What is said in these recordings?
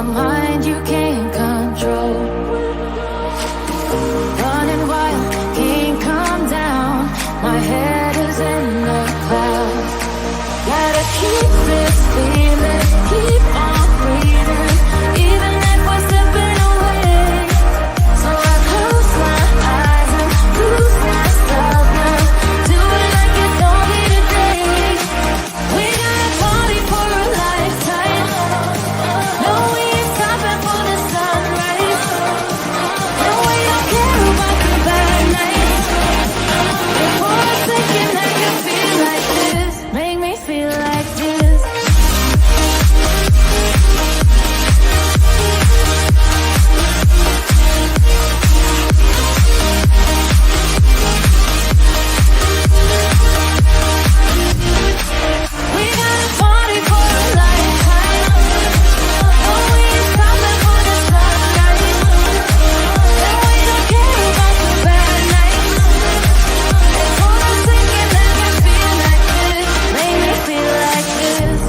my mind you can't control. Running wild, can't calm down. My head is in the clouds. Gotta keep this feeling, keep on breathing, even if we're slipping away. So I close my eyes and lose myself now, do it like it's only today. We got a party for a lifetime. No, we ain't stopping for the sunrise. No, we don't care about the bad nights. For a second I can feel like this, make me feel like this. We got a party for a lifetime. No, we ain't stopping for the sunrise. No, we don't care about the bad nights. For a second I can feel like this, make me feel like this.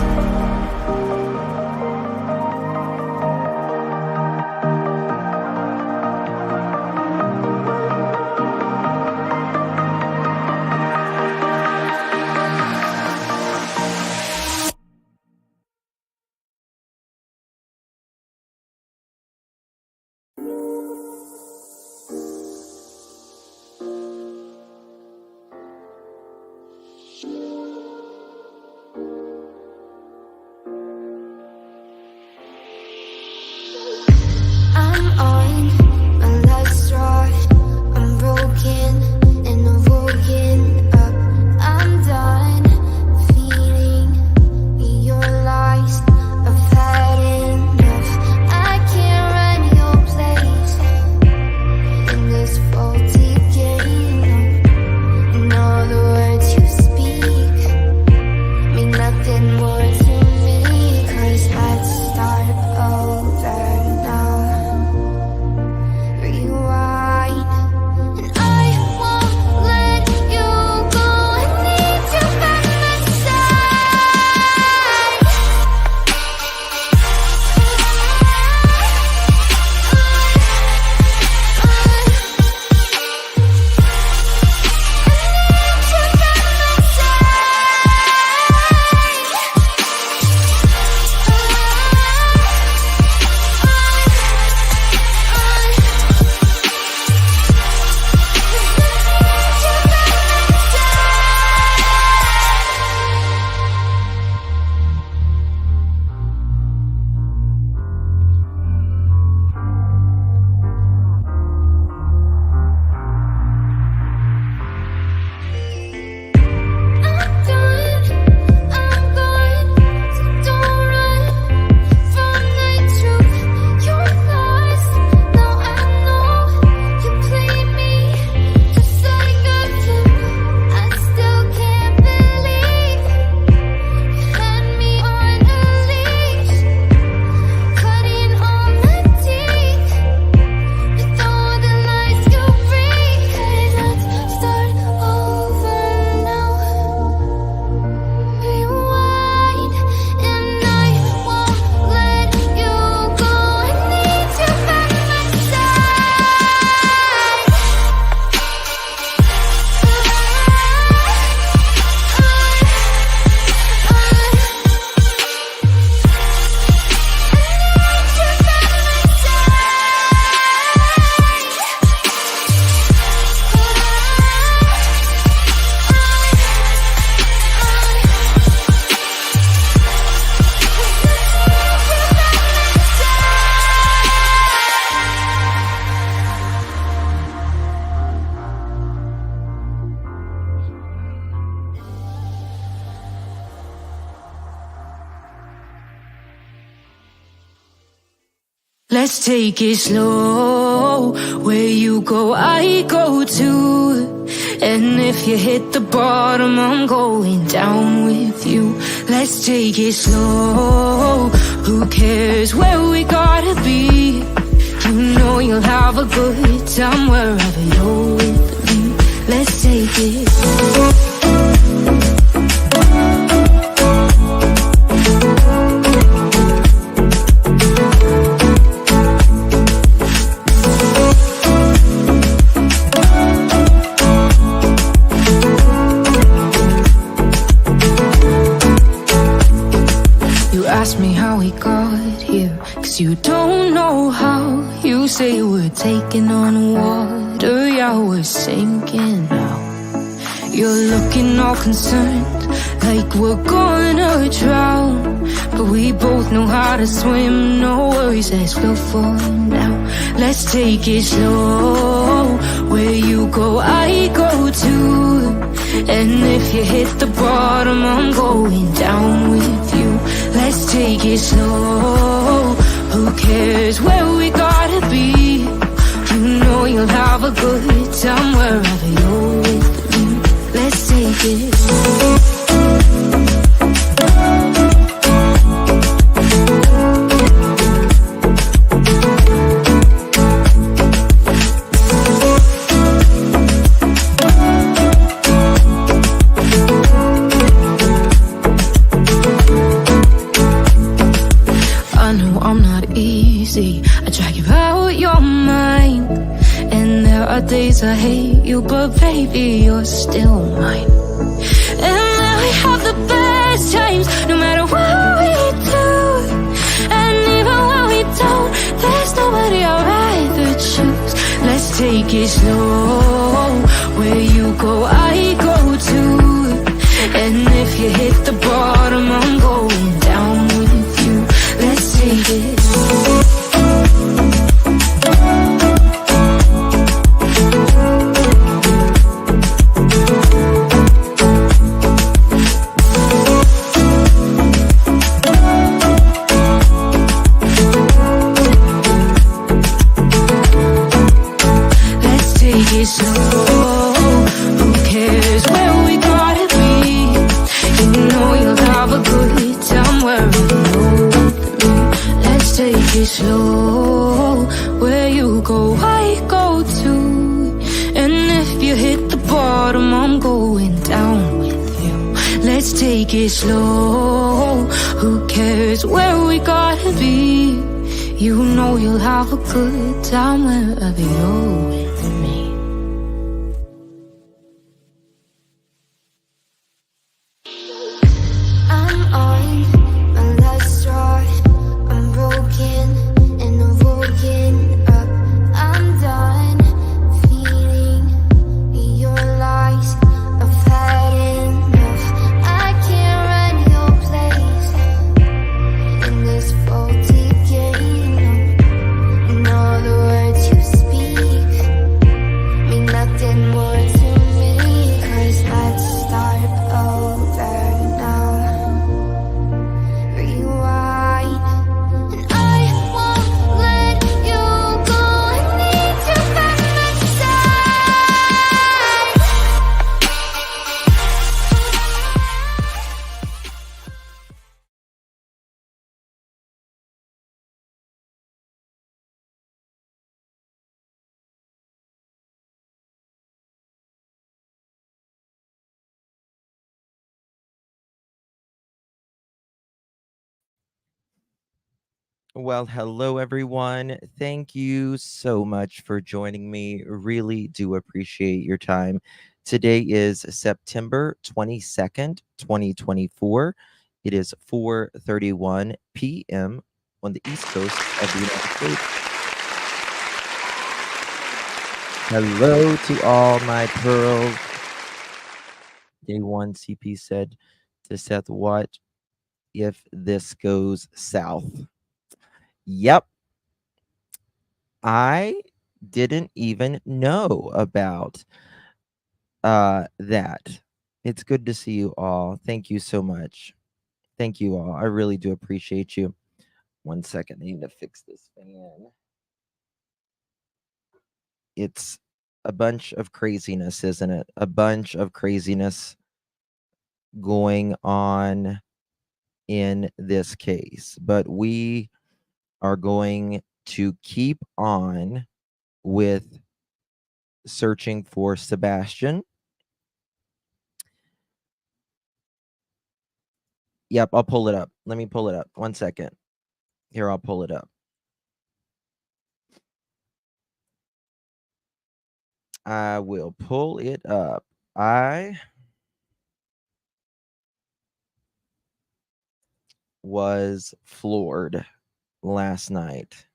I'm on my last straw. I'm broken and I'm woken up. I'm done feeling your lies. I've had enough. I can't run your place in this faulty game. And all the words you speak mean nothing more to me. 'Cause let's start over now. Rewind, and I won't let you go. I need you by my side. I'm done, I'm gone, so don't run from the truth. You're lost, now I know you played me just like a flip. I still can't believe you had me on a leash, cutting all my teeth with all the lies you bring. 'Cause let's start over now. Rewind, and I won't let you go. I need you by my side. Let's take it slow. Where you go, I go too. And if you hit the bottom, I'm going down with you. Let's take it slow. Who cares where we gotta be? You know you'll have a good time wherever you're with me. Let's take it slow. don't know how. You say we're taking on water, yeah, we're sinking now. You're looking all concerned, like we're gonna drown. But we both know how to swim, no worries as we'll fall now. Let's take it slow, where you go, I go too. And if you hit the bottom, I'm going down with you. Let's take it slow, who cares where we gotta be? You know you'll have a good time wherever you're with me. Let's take it slow. I drag you out your mind, and there are days I hate you, but baby, you're still mine. And we have the best times, no matter what we do. And even when we don't, there's nobody I'd rather choose. Let's take it slow, where you go, I go too. And if you hit the bottom, I'm going down with you. Let's take it slow. Slow, where you go, I go too. And if you hit the bottom, I'm going down with you. Let's take it slow, who cares where we gotta be? You know you'll have a good time wherever you're with me. I'm on my last straw, I'm broken. I'm done feeling your lies. I've had enough. I can't run your place in this faulty game. And all the words you speak mean nothing more to me. 'Cause let's start over now. Rewind. And I won't let you go. I need you by my side. Well, hello everyone. Thank you so much for joining me. Really do appreciate your time. Today is September 22nd, 2024. It is 4:31 p.m. on the East Coast of the United States. Hello to all my pearls. Day one CP said to Seth, "What if this goes south?" Yep. I didn't even know about that. It's good to see you all. Thank you so much. Thank you all. I really do appreciate you. 1 second. I need to fix this fan. It's a bunch of craziness, isn't it? A bunch of craziness going on in this case. But we are going to keep on with searching for Sebastian. Yep, I'll pull it up. Let me pull it up. 1 second. Here, I'll pull it up. I will pull it up. I was floored. last night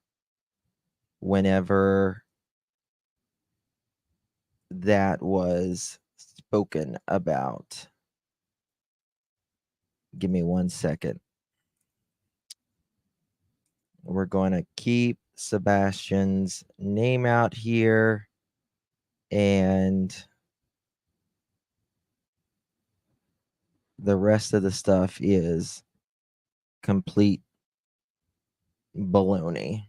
whenever that was spoken about. Give me 1 second. We're going to keep Sebastian's name out here, and the rest of the stuff is complete baloney.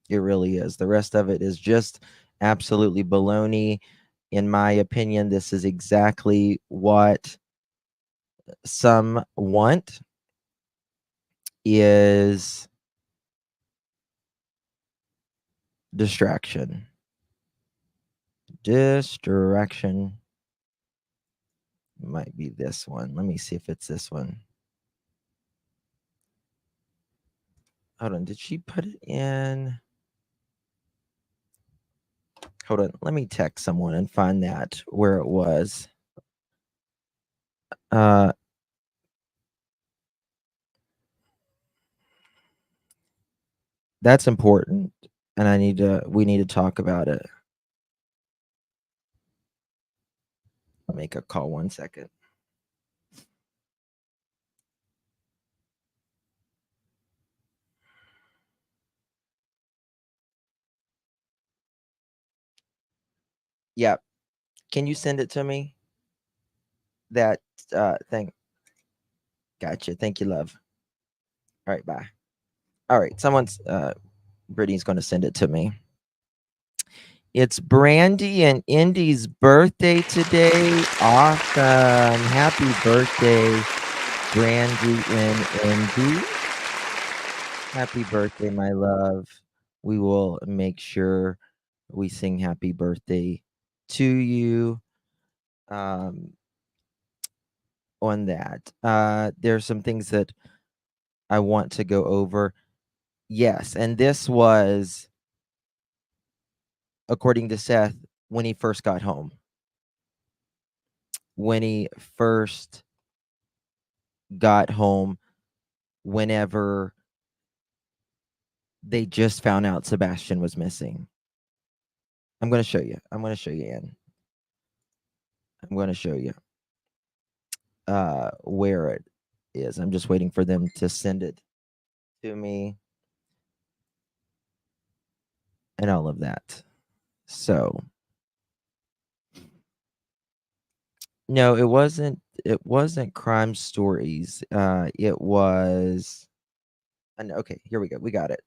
It really is. The rest of it is just absolutely baloney. In my opinion, this is exactly what some want, is distraction. Distraction. Might be this one. Let me see if it's this one. Hold on. Did she put it in? Hold on. Let me text someone and find that where it was. That's important, and we need to talk about it. I'll make a call. 1 second. Yeah. Can you send it to me? That thing. Gotcha. Thank you, love. All right, bye. All right, Brittany's going to send it to me. It's Brandy and Indy's birthday today. Awesome. Happy birthday, Brandy and Indy. Happy birthday, my love. We will make sure we sing happy birthday to you on that. There's some things that I want to go over. Yes, and this was, according to Seth, when he first got home. When he first got home, whenever they just found out Sebastian was missing. I'm going to show you. I'm going to show you, Ann. I'm going to show you where it is. I'm just waiting for them to send it to me and all of that. So, no, it wasn't. It wasn't Crime Stories. It was. And okay, here we go. We got it.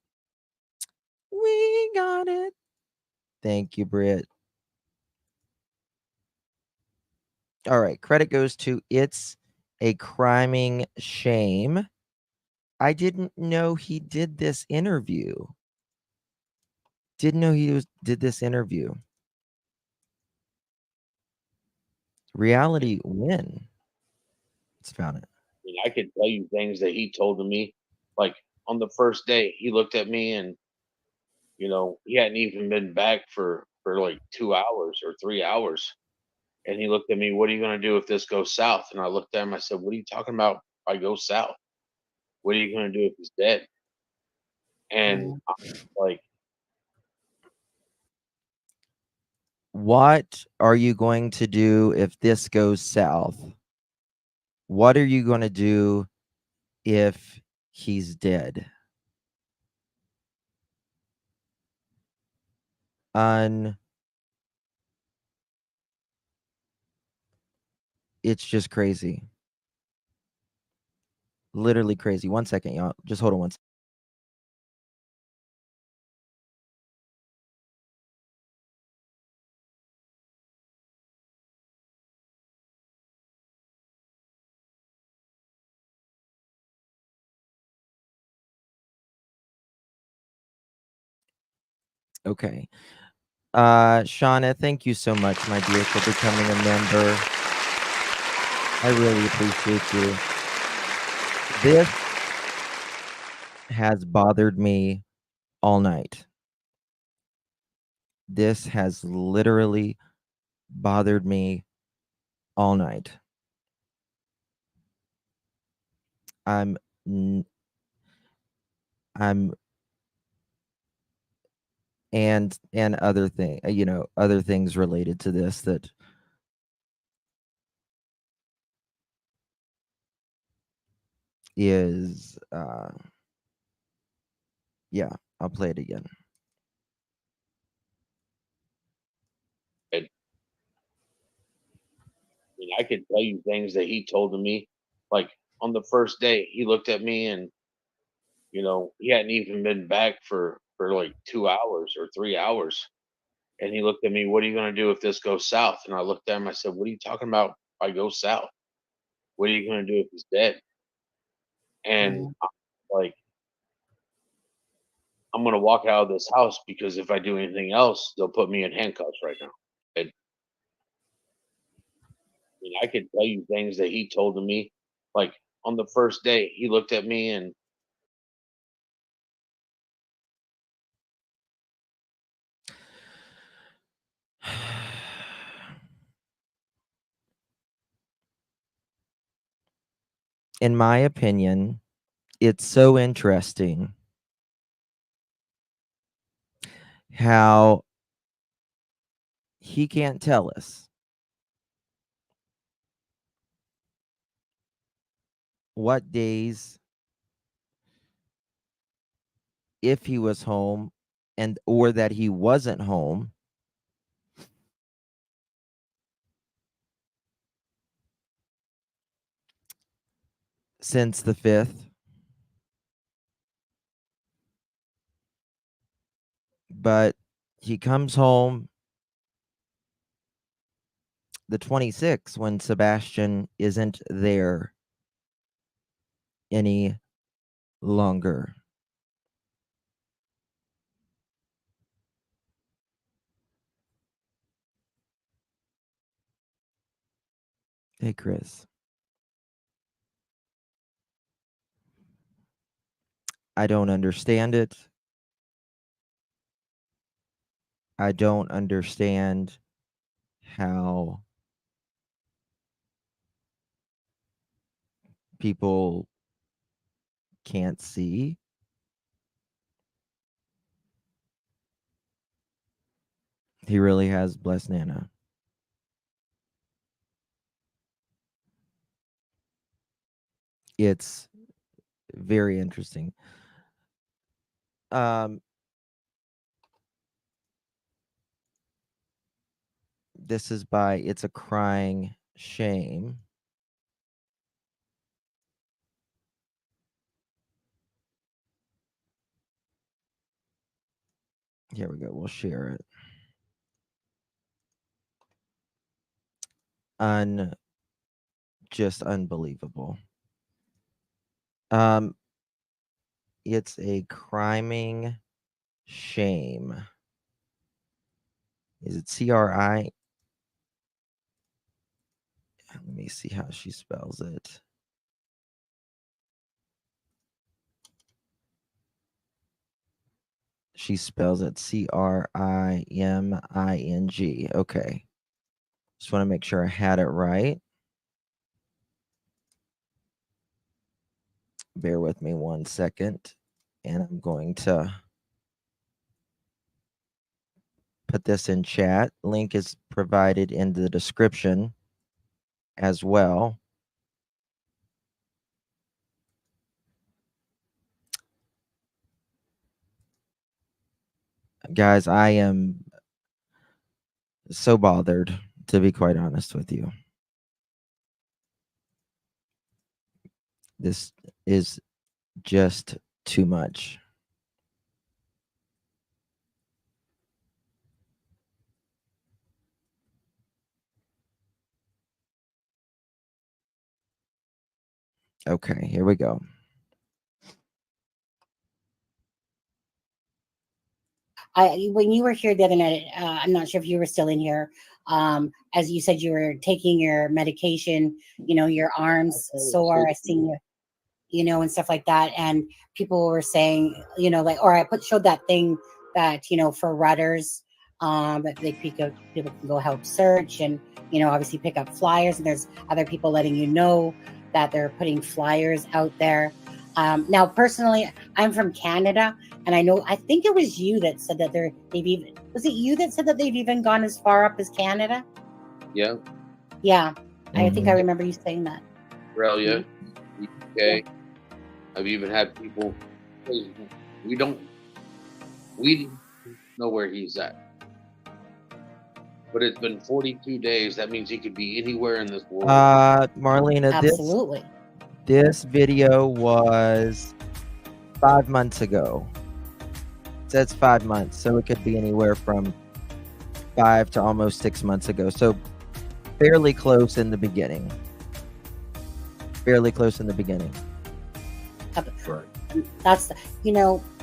We got it. Thank you, Britt. All right, credit goes to It's a Criming Shame. I didn't know he did this interview. Didn't know did this interview. Reality win. Let's found it. I mean, I could tell you things that he told to me. Like on the first day, he looked at me and he hadn't even been back for like 2 hours or 3 hours. And he looked at me, "What are you gonna do if this goes south?" And I looked at him, I said, "What are you talking about if I go south? What are you gonna do if he's dead?" And I'm like, What are you going to do if this goes south? What are you going to do if he's dead? It's just crazy. Literally crazy. 1 second, y'all. Just hold on 1 second. Okay. Shauna, thank you so much, my dear, for becoming a member. I really appreciate you. This has bothered me all night. This has literally bothered me all night. I'm n- I'm and other other things related to this that is yeah, I'll play it again. I mean, I could tell you things that he told to me. Like on the first day, he looked at me and he hadn't even been back for like 2 hours or 3 hours. And he looked at me, "What are you gonna do if this goes south?" And I looked at him, I said, "What are you talking about if I go south? What are you gonna do if he's dead?" And Mm. like, I'm gonna walk out of this house because if I do anything else, they'll put me in handcuffs right now. And I mean, I could tell you things that he told to me. Like on the first day, he looked at me and in my opinion, it's so interesting how he can't tell us what days, if he was home and or that he wasn't home since the 5th, but he comes home the 26th when Sebastian isn't there any longer. Hey, Chris. I don't understand it. I don't understand how people can't see. He really has blessed Nana. It's very interesting. This is by It's a Crying Shame. Here we go. We'll share it. Just unbelievable. It's a criming shame. Is it CRI? Let me see how she spells it. She spells it CRIMING. Okay. Just want to make sure I had it right. Bear with me 1 second. And I'm going to put this in chat. Link is provided in the description as well. Guys, I am so bothered, to be quite honest with you. This is just too much. Okay, here we go. When you were here the other night, I'm not sure if you were still in here. As you said, you were taking your medication. Your arms sore. I seen you, and stuff like that. And people were saying, or I showed that thing that for rudders, that people can go help search and obviously pick up flyers. And there's other people letting you know that they're putting flyers out there. Now, personally, I'm from Canada, and I think it was you that said that was it you that said that they've even gone as far up as Canada? Yeah. Yeah, I think I Mhm. remember you saying that. Australia, UK. I've even had people. We don't know where he's at. But it's been 42 days. That means he could be anywhere in this world. Marlena, Absolutely. this video was 5 months ago. It says 5 months, so it could be anywhere from 5 to almost 6 months ago. So fairly close in the beginning. Fairly close in the beginning. Right. That's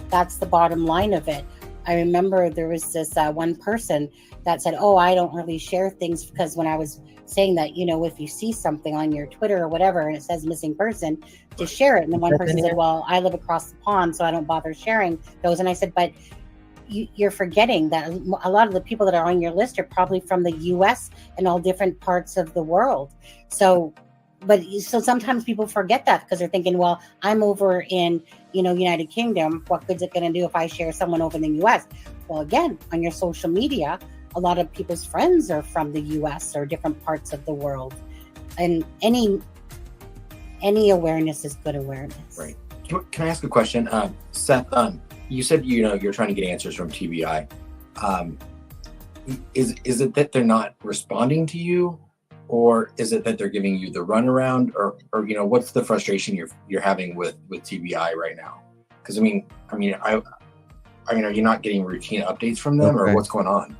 that's the bottom line of it. I remember there was this one person that said, "Oh, I don't really share things because when I was saying that, if you see something on your Twitter or whatever and it says missing person, to share it." And then one person said, "Well, I live across the pond, so I don't bother sharing those." And I said, "But you're forgetting that a lot of the people that are on your list are probably from the U.S. and all different parts of the world." So sometimes people forget that because they're thinking, well, I'm over in, United Kingdom. What good's it going to do if I share someone over in the U.S.? Well, again, on your social media, a lot of people's friends are from the U.S. or different parts of the world. And any awareness is good awareness. Right. Can I ask a question? Seth, you said, you're trying to get answers from TBI. Is it that they're not responding to you? Or is it that they're giving you the runaround, or what's the frustration you're having with TBI right now? Because are you not getting routine updates from them, or what's going on?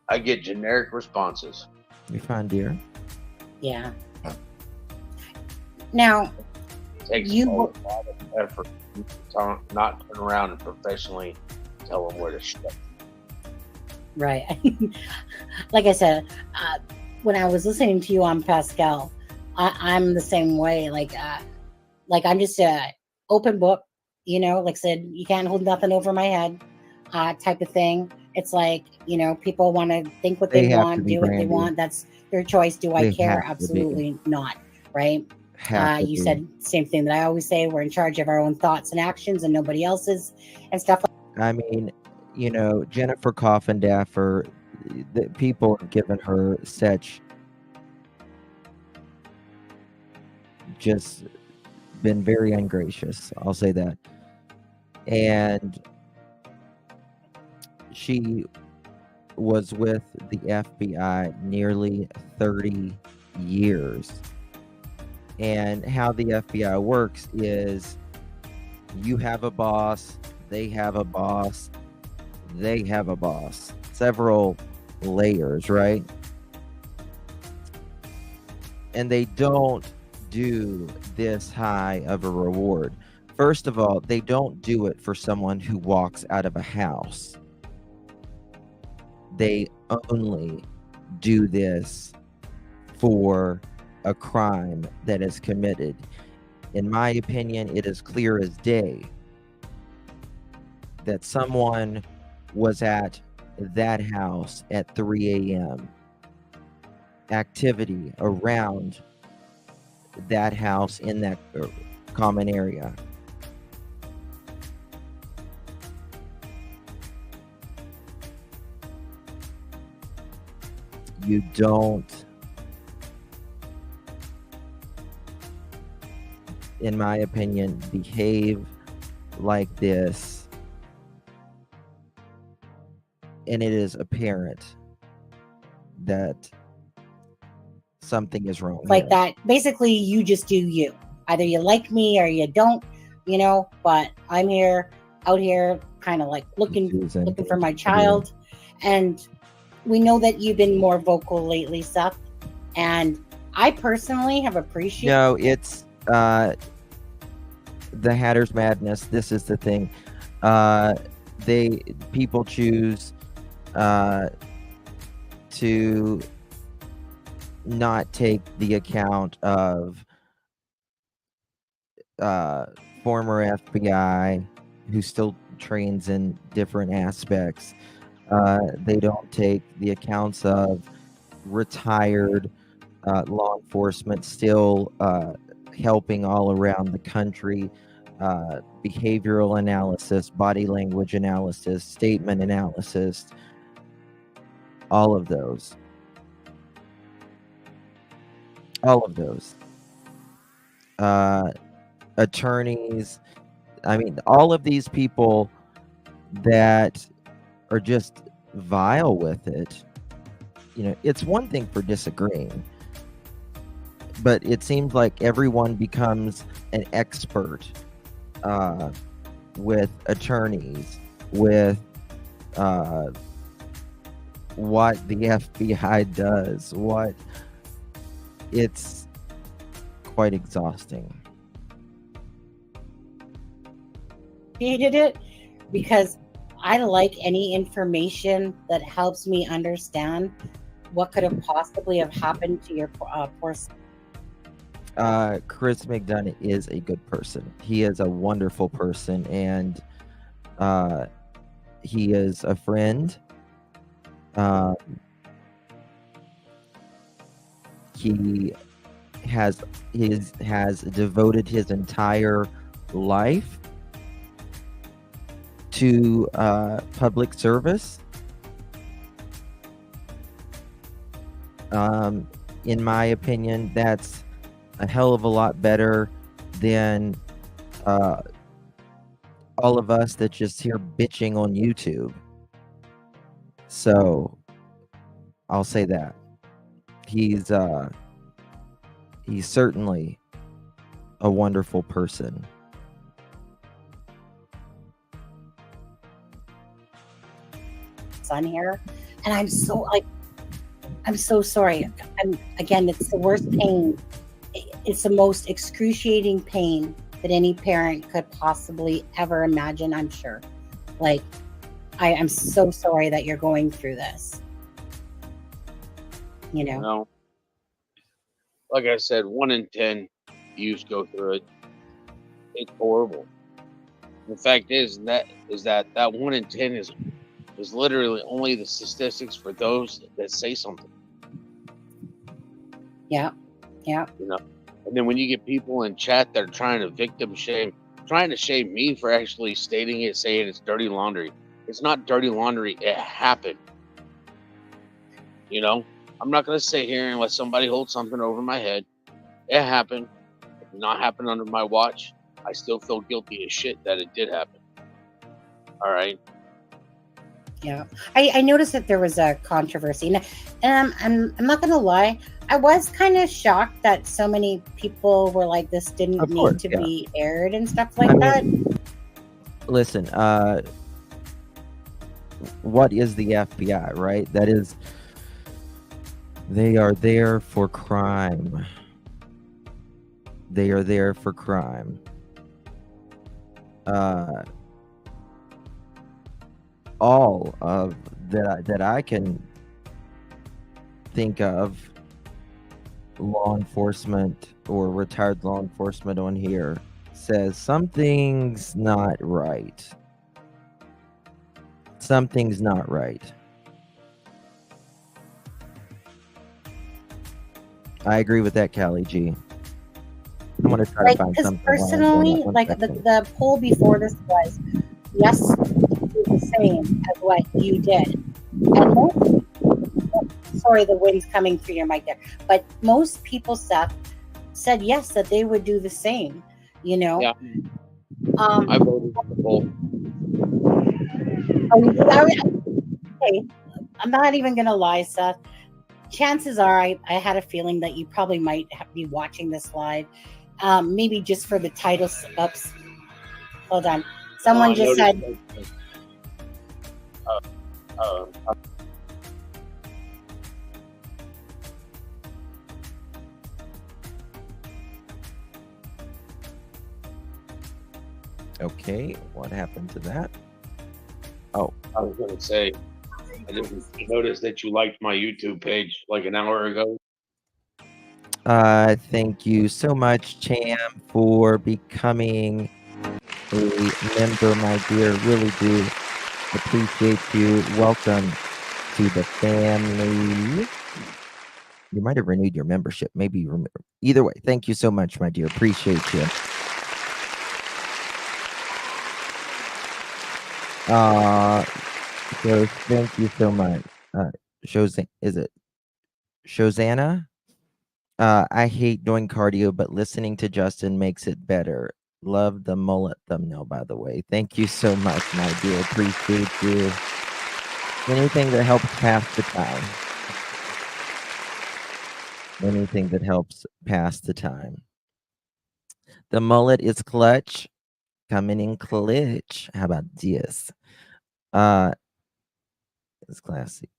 I get generic responses. You're fine, dear. Yeah. Now, it takes a lot of effort to not turn around and professionally tell them where to shut. Right. Like I said, when I was listening to you on Pascal, I'm the same way. Like I'm just a open book, like I said, you can't hold nothing over my head, type of thing. It's like, people want to think what they want, do what they want. That's their choice. Do I care? Absolutely not. Right. You said same thing that I always say. We're in charge of our own thoughts and actions and nobody else's and stuff. I mean, Jennifer Coffindaffer, the people have given her such just been very ungracious. I'll say that. And she was with the FBI nearly 30 years. And how the FBI works is you have a boss, they have a boss, they have a boss. Several layers, right? And they don't do this high of a reward. First of all, they don't do it for someone who walks out of a house. They only do this for a crime that is committed. In my opinion, it is clear as day that someone was at that house at 3 a.m. Activity around that house in that common area. You don't, in my opinion, behave like this, and it is apparent that something is wrong like here. that. Basically, you just do you. Either you like me or you don't, but I'm out here kind of like looking for my child. And we know that you've been more vocal lately, Seth, and I personally have appreciated. No, it's the Hatter's madness. This is the thing. People choose to not take the account of former FBI who still trains in different aspects. They don't take the accounts of retired law enforcement still helping all around the country. Behavioral analysis, body language analysis, statement analysis, all of those. Attorneys, I mean, all of these people that are just vile with it. You know, it's one thing for disagreeing, but it seems like everyone becomes an expert with attorneys, with what the FBI does, it's quite exhausting. Hated it because I like any information that helps me understand what could have possibly have happened to your poor son. Chris McDonough is a good person. He is a wonderful person, and he is a friend. He has devoted his entire life to public service. In my opinion, that's a hell of a lot better than all of us that just hear bitching on YouTube. So I'll say that he's certainly a wonderful person. Son here, and I'm so sorry. Again, it's the worst pain. It's the most excruciating pain that any parent could possibly ever imagine, I'm sure. Like, I am so sorry that you're going through this. You know? Like I said, 1 in 10 youths go through it. It's horrible. The fact is that 1 in 10 is literally only the statistics for those that say something. Yeah. You know, and then when you get people in chat that are trying to shame me for actually stating it, saying it's dirty laundry. It's not dirty laundry. It happened. You know, I'm not going to sit here and let somebody hold something over my head. It happened. It did not happen under my watch. I still feel guilty as shit that it did happen. All right. Yeah, I noticed that there was a controversy, and I'm not gonna lie, I was kind of shocked that so many people were like, this didn't need to be aired and stuff like that. Listen, what is the FBI, right? That is, they are there for crime. They are there for crime. All of that I can think of, law enforcement or retired law enforcement on here says something's not right. Something's not right. I agree with that, Callie G. I'm gonna try to find something. Personally, the poll before this was, yes, do the same as what you did. And sorry, the wind's coming through your mic there. But most people, Seth, said yes, that they would do the same. You know. Yeah. I voted for the poll. Okay, I'm not even gonna lie, Seth. Chances are, I had a feeling that you probably might be watching this live. Maybe just for the title. Oops. Hold on. Someone just said. Okay, what happened to that? Oh, I was going to say, I didn't notice that you liked my YouTube page like an hour ago. Thank you so much, Cham, for becoming a member, my dear. Really do appreciate you. Welcome to the family. You might have renewed your membership. Maybe you Either way, thank you so much, my dear. Appreciate you. So thank you so much. Is it Shozana? I hate doing cardio, but listening to Justin makes it better. Love the mullet thumbnail, by the way. Thank you so much, my dear. Appreciate you. Anything that helps pass the time. Anything that helps pass the time. The mullet is clutch. Coming in clutch. How about this? It's classy.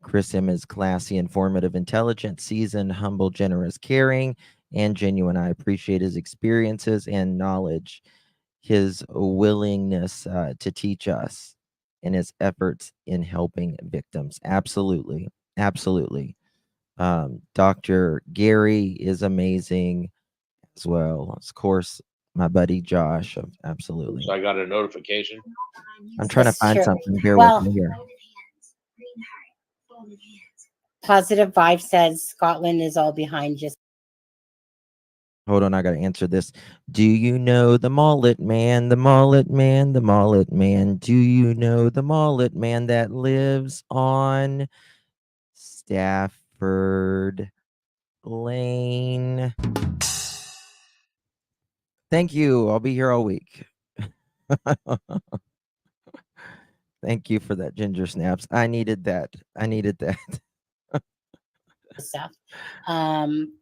Chris M is classy, informative, intelligent, seasoned, humble, generous, caring, and genuine. I appreciate his experiences and knowledge, his willingness to teach us, and his efforts in helping victims. Absolutely. Absolutely. Dr. Gary is amazing as well. Of course, my buddy Josh. Absolutely. So I got a notification. I'm trying to That's find true. something. Bear Well, with me here. Positive Vibe says Scotland is all behind just. Hold on, I gotta answer this. Do you know the mullet man, the mullet man, the mullet man? Do you know the mullet man that lives on Stafford Lane? Thank you. I'll be here all week. Thank you for that, Ginger Snaps. I needed that. I needed that. Stuff.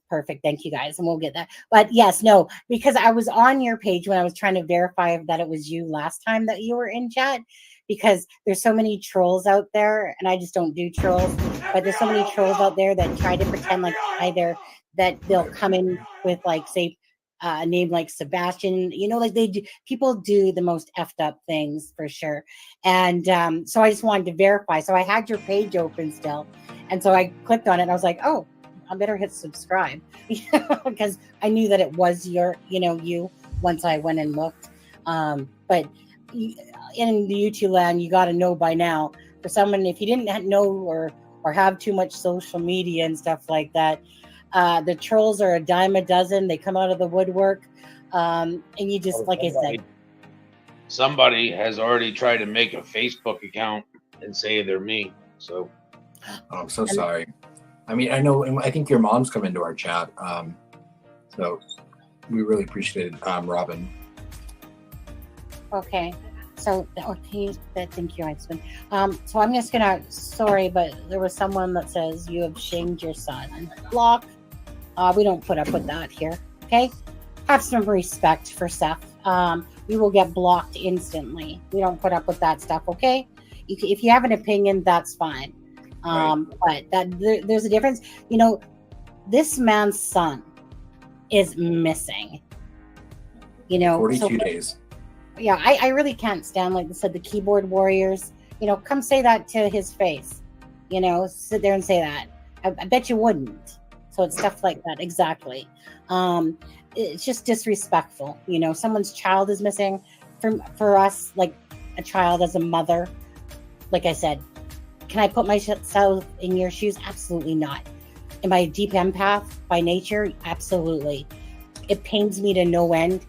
Perfect. Thank you guys. And we'll get that. But yes, no, because I was on your page when I was trying to verify that it was you last time that you were in chat, because there's so many trolls out there, and I just don't do trolls, but there's so many trolls out there that try to pretend like either that they'll come in with like, say, a name like Sebastian, like they do. People do the most effed up things for sure. And so I just wanted to verify. So I had your page open still. And so I clicked on it and I was like, oh, I better hit subscribe because I knew that it was you once I went and looked. But in the YouTube land, you got to know by now. For someone, if you didn't know or have too much social media and stuff like that, the trolls are a dime a dozen. They come out of the woodwork. And you just, like I said. Somebody has already tried to make a Facebook account and say they're me. So. Oh, I'm so sorry. I mean, I know, and I think your mom's come into our chat. So we really appreciate it, Robin. Okay. So, okay, thank you, Einstein. So I'm just gonna, sorry, but there was someone that says you have shamed your son. Block. We don't put up with that here. Okay. Have some respect for stuff. We will get blocked instantly. We don't put up with that stuff. Okay. If you have an opinion, that's fine. But there's a difference. This man's son is missing. 42 days. Yeah, I really can't stand, like they said, the keyboard warriors. Come say that to his face. Sit there and say that. I bet you wouldn't. So it's stuff like that. Exactly. It's just disrespectful. Someone's child is missing. For us, like a child as a mother, like I said, can I put myself in your shoes? Absolutely not. Am I a deep empath by nature? Absolutely. It pains me to no end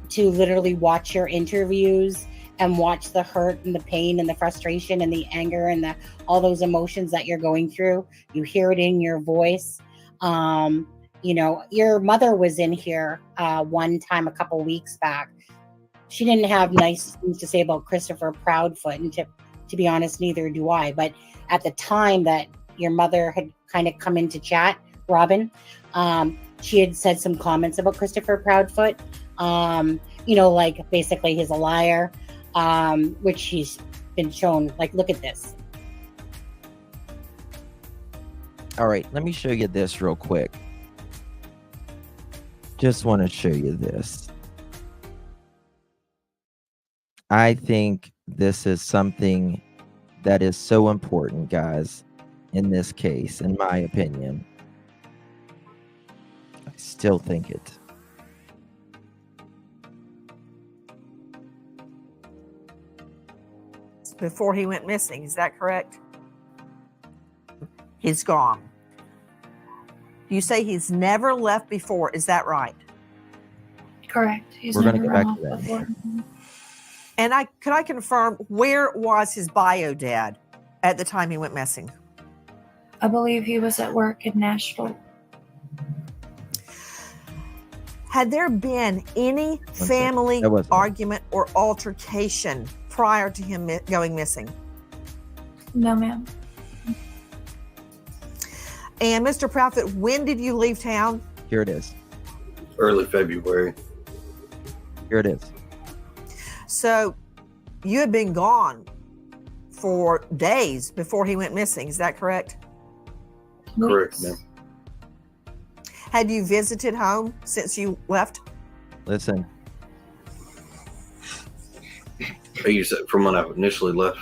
to literally watch your interviews and watch the hurt and the pain and the frustration and the anger and all those emotions that you're going through. You hear it in your voice. Your mother was in here one time a couple weeks back. She didn't have nice things to say about Christopher Proudfoot, and to be honest, neither do I. But at the time that your mother had kind of come into chat, Robin, she had said some comments about Christopher Proudfoot. Like basically he's a liar, which he's been shown. Like, look at this. All right, let me show you this real quick. Just want to show you this. I think this is something that is so important, guys, in this case, in my opinion. I still think it. Before he went missing, is that correct? He's gone. You say he's never left before. Is that right? Correct. He's We're gonna never get run back off to that. before. And could I confirm, where was his bio dad at the time he went missing? I believe he was at work in Nashville. Had there been any second. family That wasn't it. argument or altercation prior to him going missing? No, ma'am. And Mr. Prophet, when did you leave town? Here it is. Early February. Here it is. So you had been gone for days before he went missing. Is that correct? Correct, Weeks. ma'am. Had you visited home since you left? Listen, You said from when I initially left?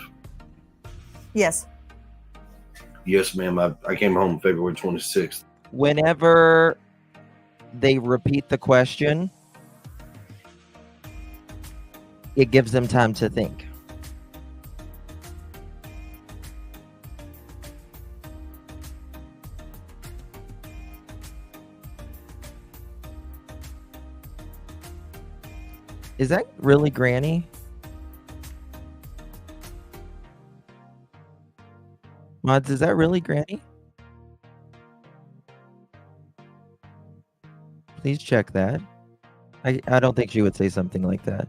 Yes. Yes, ma'am. I came home February 26th. whenever they repeat the question, it gives them time to think. Is that really Granny? Mods, is that really Granny? Please check that. I don't think she would say something like that.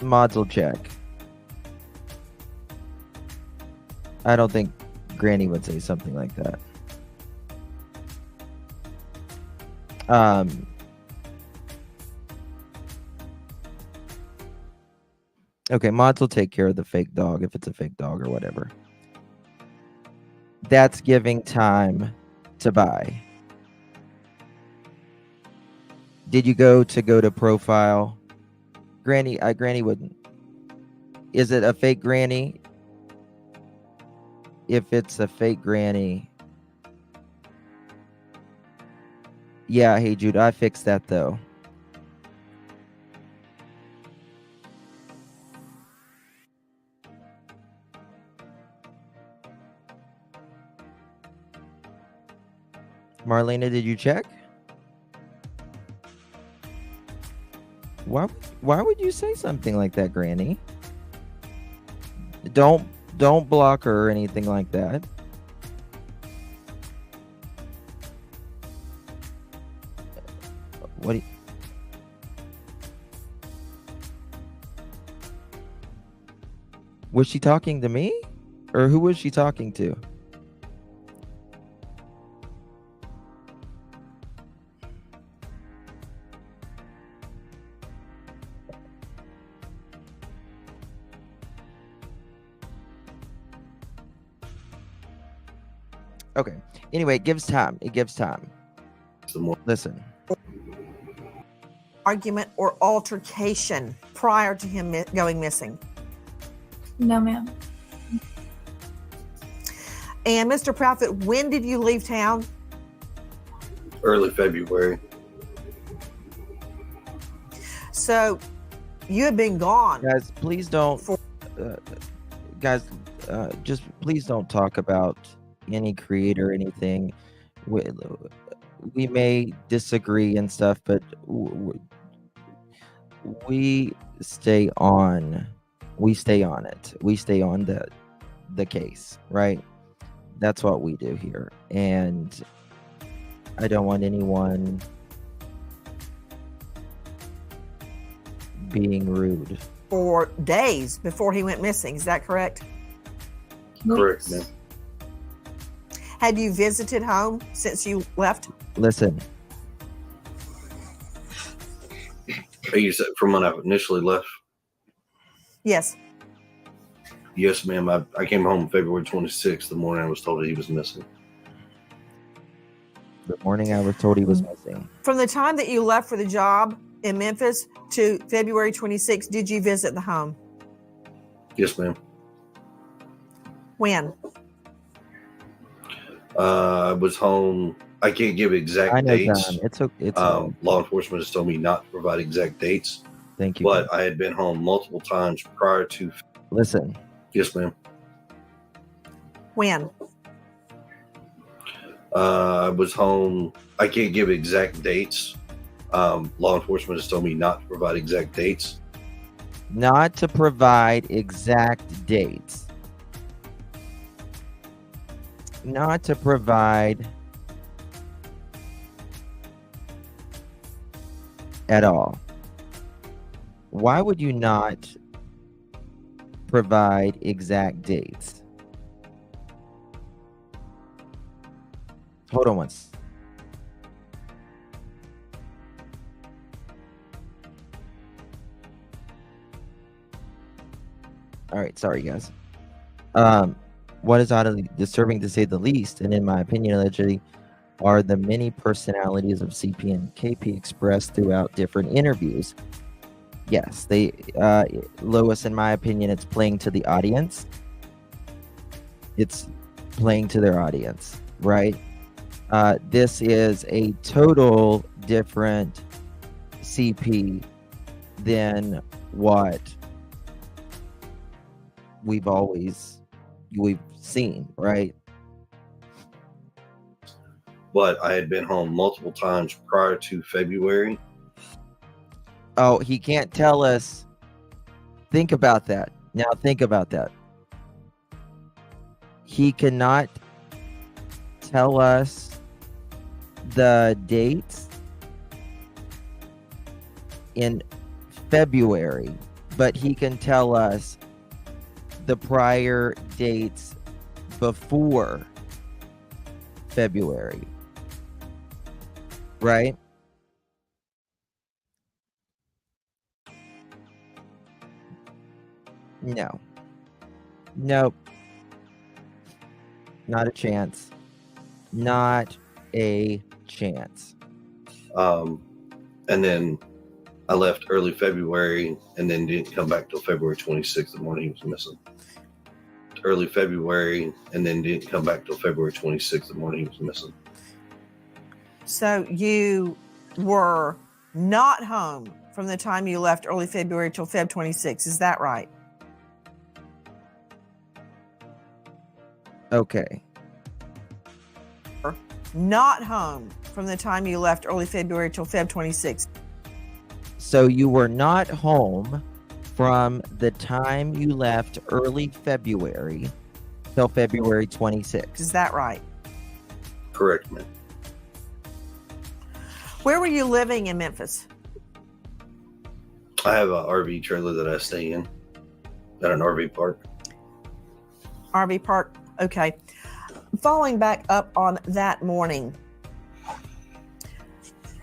Mods will check. I don't think Granny would say something like that. Okay, mods will take care of the fake dog if it's a fake dog or whatever. That's giving time to buy. Did you go to profile? Granny, Granny wouldn't. Is it a fake Granny? If it's a fake Granny. Yeah, hey Jude, I fixed that though. Marlena, did you check? Why would you say something like that, Granny? Don't block her or anything like that. What do you... Was she talking to me? Or who was she talking to? Okay. Anyway, it gives time. It gives time. Listen. Argument or altercation prior to him going missing? No, ma'am. And Mr. Prophet, when did you leave town? Early February. So you had been gone. Guys, please don't. Just please don't talk about any creator or anything. We may disagree and stuff, but we stay on. We stay on it. We stay on the case, right? That's what we do here, and I don't want anyone being rude. For days before he went missing. Is that correct? Correct, ma'am. Had you visited home since you left? Listen, You said from when I initially left? Yes. Yes, ma'am. I came home February 26th, the morning I was told that he was missing. the morning I was told he was missing. From the time that you left for the job in Memphis to February 26th, did you visit the home? Yes, ma'am. When? I was home. I can't give exact I know, dates. Don. It's okay. Law enforcement has told me not to provide exact dates, Thank you. but I had been home multiple times prior to. Listen, Yes, ma'am. When? I was home. I can't give exact dates. Law enforcement has told me not to provide exact dates. not to provide exact dates. Not to provide at all. Why would you not provide exact dates? Hold on once. All right, sorry guys. What is oddly disturbing to say the least, and in my opinion, allegedly, are the many personalities of CP and KP expressed throughout different interviews. Yes, they, Lois, in my opinion, it's playing to the audience. It's playing to their audience, right? This is a total different CP than what we've seen, right? But I had been home multiple times prior to February. Oh, he can't tell us. Think about that. Now think about that. He cannot tell us the dates in February, but he can tell us the prior dates before February, right? No. Nope. Not a chance. Not a chance. And then I left early February and then didn't come back till February 26th. The morning he was missing. Early February and then didn't come back till February 26th. The morning he was missing. So you were not home from the time you left early February till Feb 26. Is that right? Okay. Not home from the time you left early February till Feb 26. So you were not home from the time you left early February till February 26th. Is that right? Correct, ma'am. Where were you living in Memphis? I have an RV trailer that I stay in at an RV park. RV park. Okay. Following back up on that morning,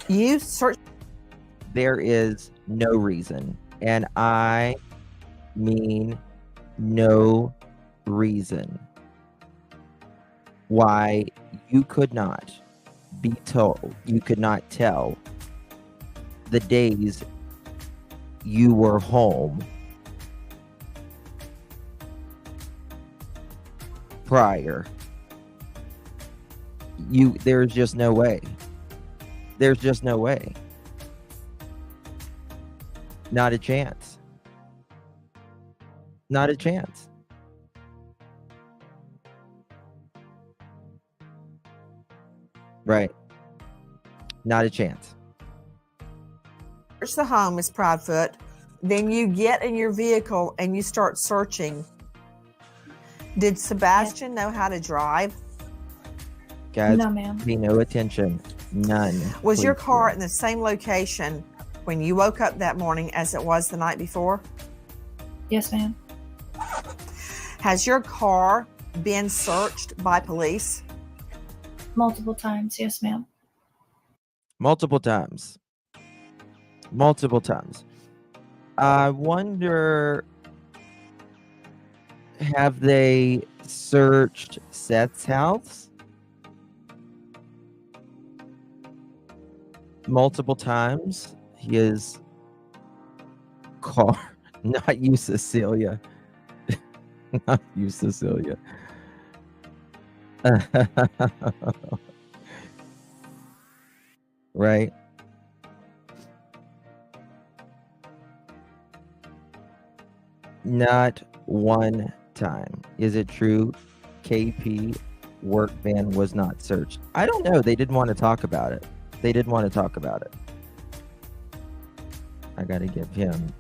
you searched. There is no reason, and I mean no reason, why you could not be told, you could not tell the days you were home prior. There's just no way. There's just no way. Not a chance. Not a chance. Right. Not a chance. Search the home, Miss Proudfoot. Then you get in your vehicle and you start searching. Did Sebastian know how to drive? Guys, No, ma'am. pay no attention. None. Was your Please car do. in the same location when you woke up that morning as it was the night before? Yes, ma'am. Has your car been searched by police? Multiple times. Yes, ma'am. Multiple times. Multiple times. I wonder, have they searched Seth's house? Multiple times. His car. Not you, Cecilia. Not you, Cecilia. right? Not one time. Is it true KP work van was not searched? I don't know. They didn't want to talk about it. They didn't want to talk about it. I got to give him.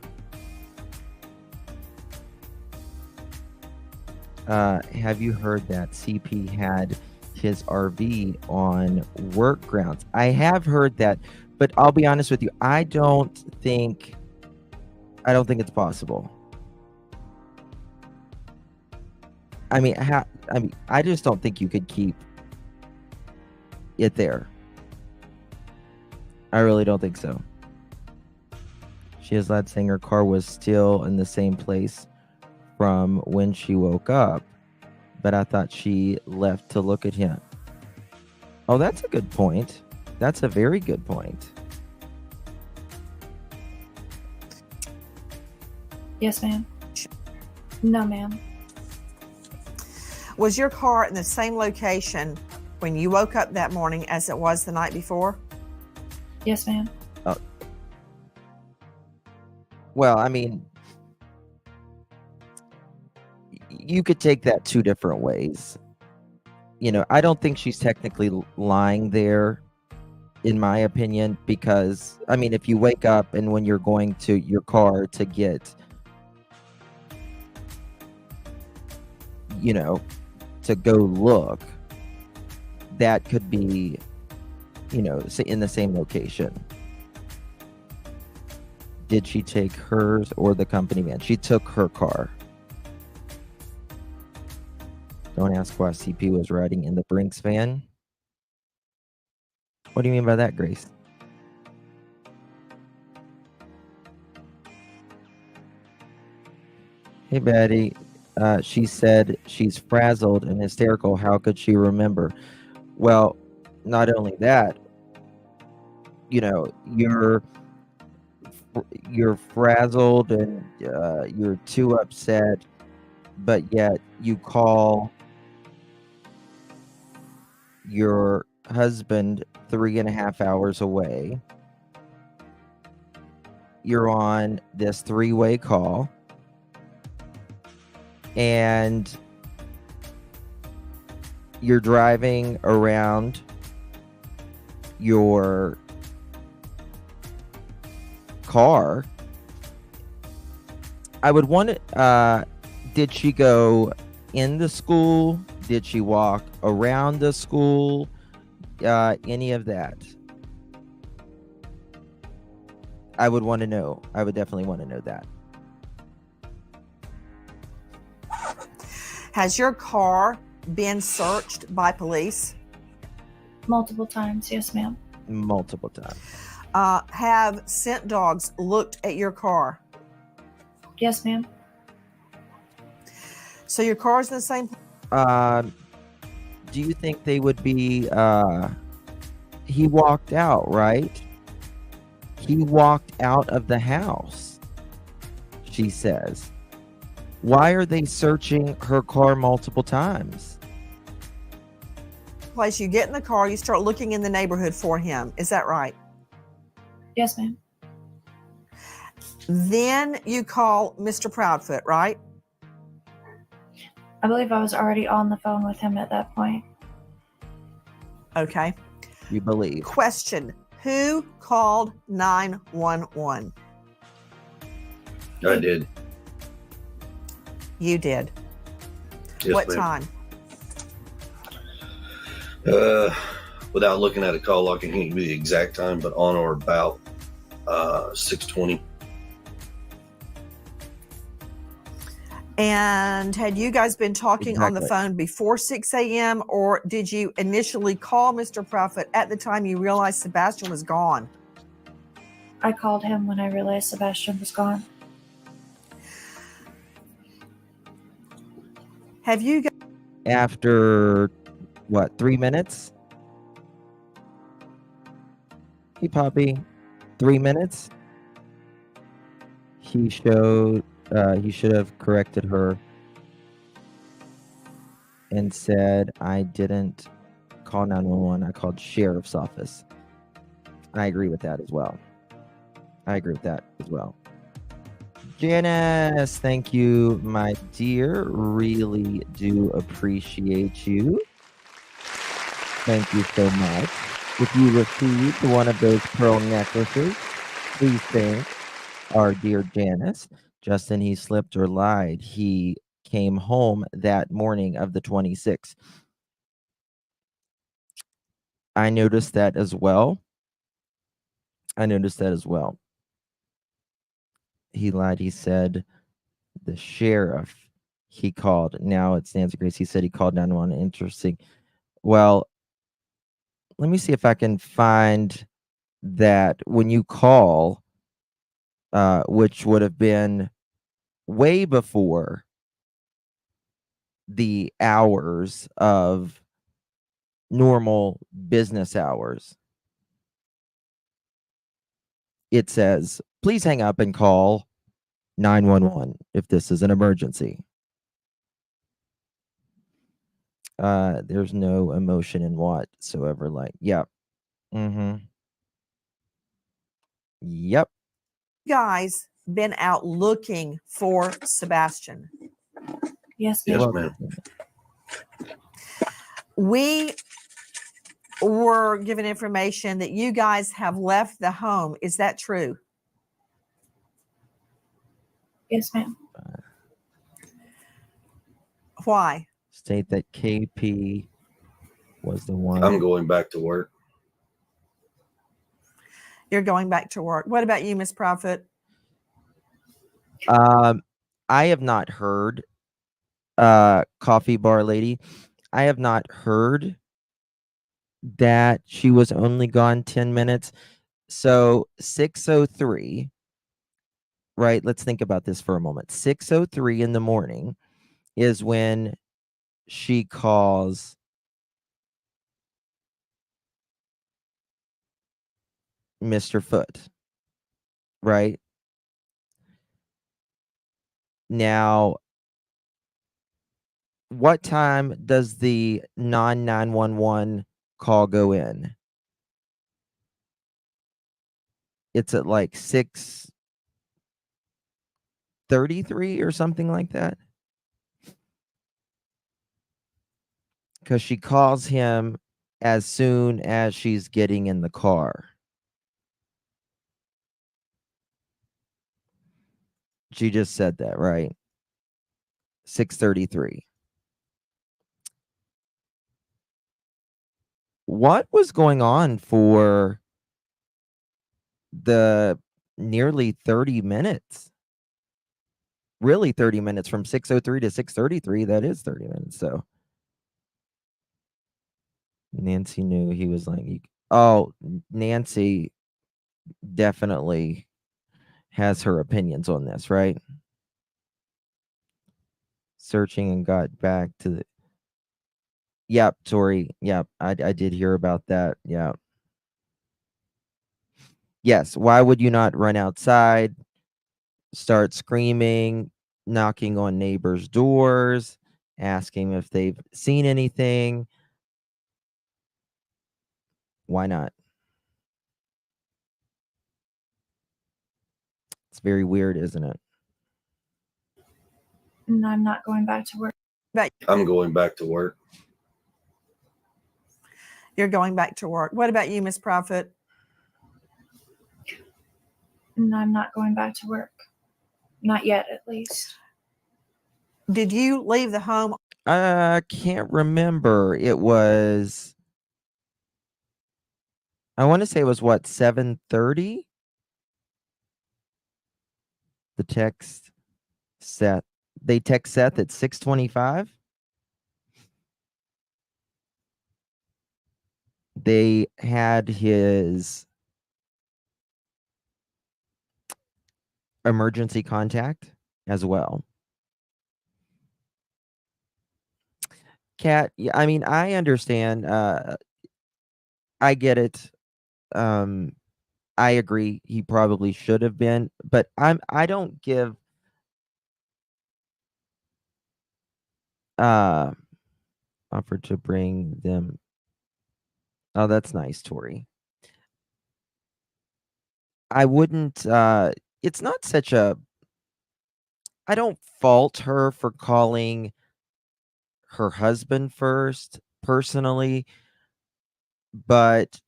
Have you heard that CP had his RV on work grounds? I have heard that, but I'll be honest with you. I don't think it's possible. I mean, I just don't think you could keep it there. I really don't think so. She is glad saying her car was still in the same place from when she woke up, but I thought she left to look at him. Oh, that's a good point. That's a very good point. Yes, ma'am. No, ma'am. Was your car in the same location when you woke up that morning as it was the night before? Yes, ma'am. Well, I mean, you could take that two different ways. You know, I don't think she's technically lying there, in my opinion, because, I mean, if you wake up and when you're going to your car to get, you know, to go look, that could be, you know, in the same location. Did she take hers or the company van? She took her car. Don't ask why CP was riding in the Brinks van. What do you mean by that, Grace? Hey, Betty. She said she's frazzled and hysterical. How could she remember? Well, not only that, you know, you're frazzled and you're too upset, but yet you call your husband 3.5 hours away. You're on this 3-way call, and you're driving around your car. I would want to, did she go in the school? Did she walk around the school? Any of that? I would want to know. I would definitely want to know that. Has your car been searched by police? Multiple times. Yes, ma'am. Multiple times. Have scent dogs looked at your car? Yes, ma'am. So your car's in the same place? Do you think they would be, he walked out, right? He walked out of the house, she says. Why are they searching her car multiple times? Place you get in the car, you start looking in the neighborhood for him. Is that right? Yes, ma'am. Then you call Mr. Proudfoot, right? I believe I was already on the phone with him at that point. Okay. You believe. Question. Who called 911? I did. You did. Yes, What ma'am. time? Without looking at a call log, I can't give you the exact time, but on or about 6:20. And had you guys been talking on the Exactly. phone before 6 a.m. or did you initially call Mr. Proudfoot at the time you realized Sebastian was gone? I called him when I realized Sebastian was gone. Have you guys After, what, 3 minutes? Hey, Poppy. 3 minutes? He should have corrected her and said, I didn't call 911. I called sheriff's office. I agree with that as well. I agree with that as well. Janice, thank you, my dear. Really do appreciate you. Thank you so much. If you received one of those pearl necklaces, please thank our dear Janice. Justin, he slipped or lied. He came home that morning of the 26th. I noticed that as well. He lied. He said the sheriff he called. Now it's Nancy Grace. He said he called 911. Interesting. Well, let me see if I can find that when you call, which would have been way before the hours of normal business hours. It says, please hang up and call 911 if this is an emergency. There's no emotion in whatsoever. Like, yep. Yep. You guys been out looking for Sebastian? Yes, ma'am. Yes, Well, ma'am. We were given information that you guys have left the home. Is that true? Yes, ma'am. Why? State that KP was the one. I'm going back to work. You're going back to work. What about you, Miss Prophet? I have not heard, coffee bar lady. I have not heard that she was only gone 10 minutes. So 6:03, right? Let's think about this for a moment. 6:03 in the morning is when she calls Mr. Foot, right? Now, what time does the non-911 call go in? It's at like 6:33 or something like that. Because she calls him as soon as she's getting in the car. She just said that, right? 6:33. What was going on for the nearly 30 minutes? Really 30 minutes from 6:03 to 6:33. That is 30 minutes. So Nancy knew he was like, oh, Nancy definitely has her opinions on this, right? Searching and got back to the. Yep, Tori. Yep, I did hear about that. Yeah. Yes. Why would you not run outside, start screaming, knocking on neighbors' doors, asking if they've seen anything? Why not? It's very weird, isn't it? No, I'm not going back to work. I'm going back to work. You're going back to work. What about you, Miss Prophet? No, I'm not going back to work. Not yet, at least. Did you leave the home? I can't remember. It was, I want to say it was what, 7:30? The text Seth. They text Seth at 6:25. They had his emergency contact as well. Kat, I mean, I understand. I get it. I agree. He probably should have been, but I don't give offered to bring them. Oh, that's nice, Tori. I wouldn't it's not such a I don't fault her for calling her husband first personally, but